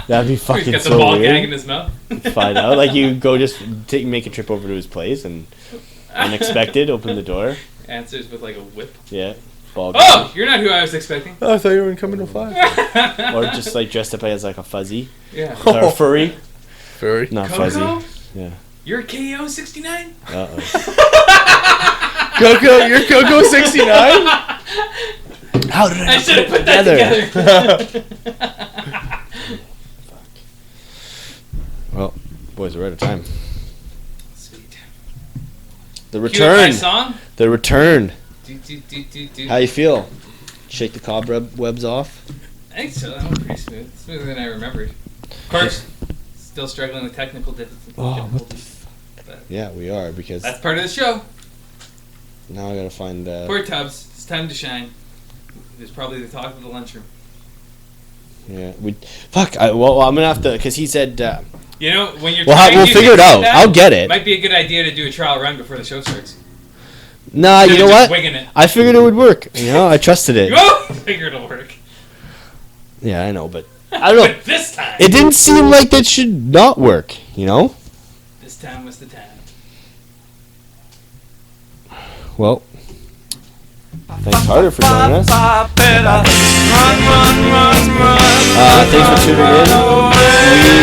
Speaker 2: that'd be
Speaker 4: He's
Speaker 2: fucking
Speaker 4: got the
Speaker 2: so
Speaker 4: ball gag in
Speaker 2: weird.
Speaker 4: his mouth.
Speaker 2: Find out, like you go just make a trip over to his place and unexpected, open the door.
Speaker 4: Answers with like a whip.
Speaker 2: Yeah, ball
Speaker 4: Oh, you're not who I was expecting.
Speaker 3: Oh, I thought you were coming to 5.
Speaker 2: gag. Or just like dressed up as like a fuzzy
Speaker 4: Yeah.
Speaker 2: or a furry,
Speaker 3: Furry.
Speaker 2: not
Speaker 4: Coco?
Speaker 2: fuzzy. Yeah.
Speaker 4: You're KO 69?
Speaker 2: Uh oh.
Speaker 3: Coco, you're Coco 69?
Speaker 2: How did
Speaker 4: I should have put that together.
Speaker 2: Well, boys, we're out of time.
Speaker 4: Sweet.
Speaker 2: The
Speaker 4: Cue up my
Speaker 2: return.
Speaker 4: song.
Speaker 2: The return.
Speaker 4: Do, do, do, do, do.
Speaker 2: How you feel? Shake the cobwebs off.
Speaker 4: I think so. That went pretty smooth. Smoother than I remembered. Of course, still struggling with technical difficulties. But
Speaker 2: Yeah, we are because
Speaker 4: that's part of the show.
Speaker 2: now I gotta find.
Speaker 4: Poor Tubbs. It's time to shine. It's probably the talk of the lunchroom.
Speaker 2: Yeah, we. Fuck. Well, I'm gonna have to because he said.
Speaker 4: You know, when you're
Speaker 2: We'll
Speaker 4: trying
Speaker 2: we'll
Speaker 4: new
Speaker 2: figure it
Speaker 4: things like
Speaker 2: out.
Speaker 4: that,
Speaker 2: I'll get it.
Speaker 4: Might be a good idea to do a trial run before the show starts.
Speaker 2: Nah, you
Speaker 4: Instead
Speaker 2: know
Speaker 4: of just
Speaker 2: what?
Speaker 4: Winging it.
Speaker 2: I figured it would work. You know, I trusted it.
Speaker 4: Go! Figure it'll work.
Speaker 2: Yeah, I know, but I don't know.
Speaker 4: But this time.
Speaker 2: It didn't seem like that should not work. You know.
Speaker 4: This time was the time.
Speaker 2: Well, thanks Harder for joining us. Thanks for tuning in.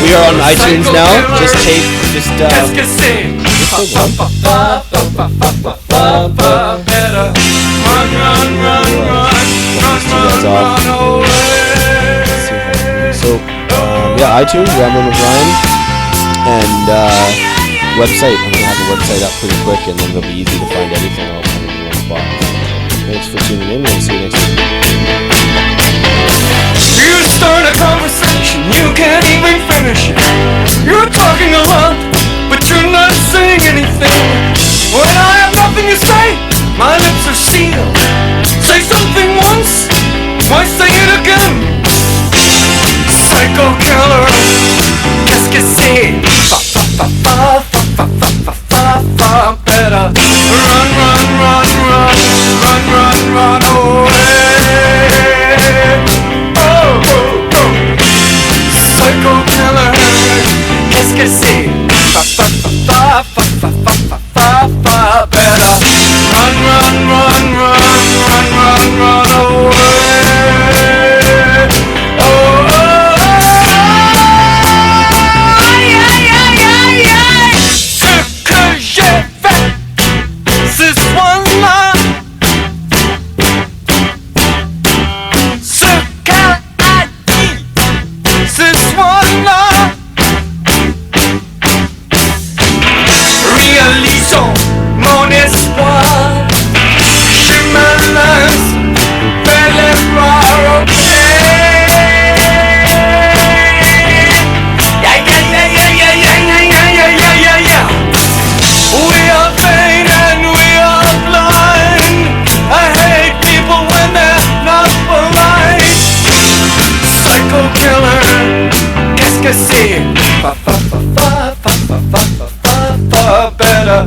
Speaker 2: We are on iTunes now. Just take yeah, iTunes, Rambling with Ryan, and website. I'm gonna have a website up pretty quick, and then it'll be easy to find everything all kind of in one spot. Thanks for tuning in. We'll see you next week.
Speaker 1: You start a conversation, you can't even finish it. You're talking a lot, but you're not saying anything. When I have nothing to say, my lips are sealed. Say something once, why say it again? Psycho killer, better run, run, run, run, run, run, run away. Oh, oh, oh. Psycho killer, qu'est-ce que c'est? Better run, run, run, run, run, run, run away. Oh, oh, aïe, aïe, aïe, aïe, aïe. Ce que j'ai fait ce soir-là, ce qu'elle a dit ce soir-là, réalisons mon espoir. Je me laisse vers les bras, ok. Yeah, yeah, yeah, yeah, yeah, yeah, yeah, yeah, yeah, yeah, yeah. We are vain and we are blind. I hate people when they're not polite. Psycho killer, qu'est-ce que c'est? Better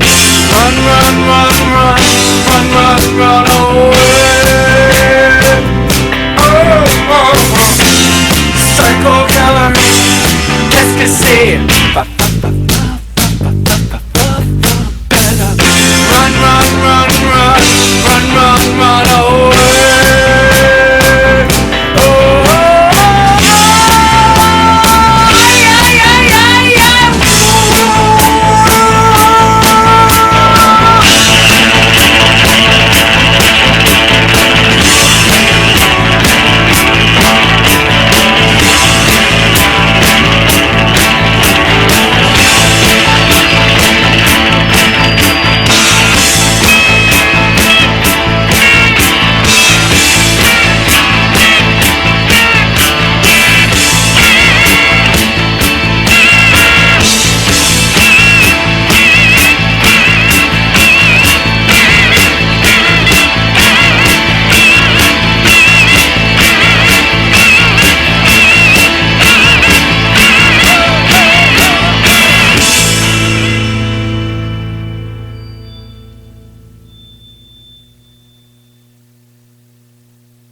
Speaker 1: run, run, run, run, run, run, run away. Oh, oh, oh. Psycho killer, qu'est-ce que c'est?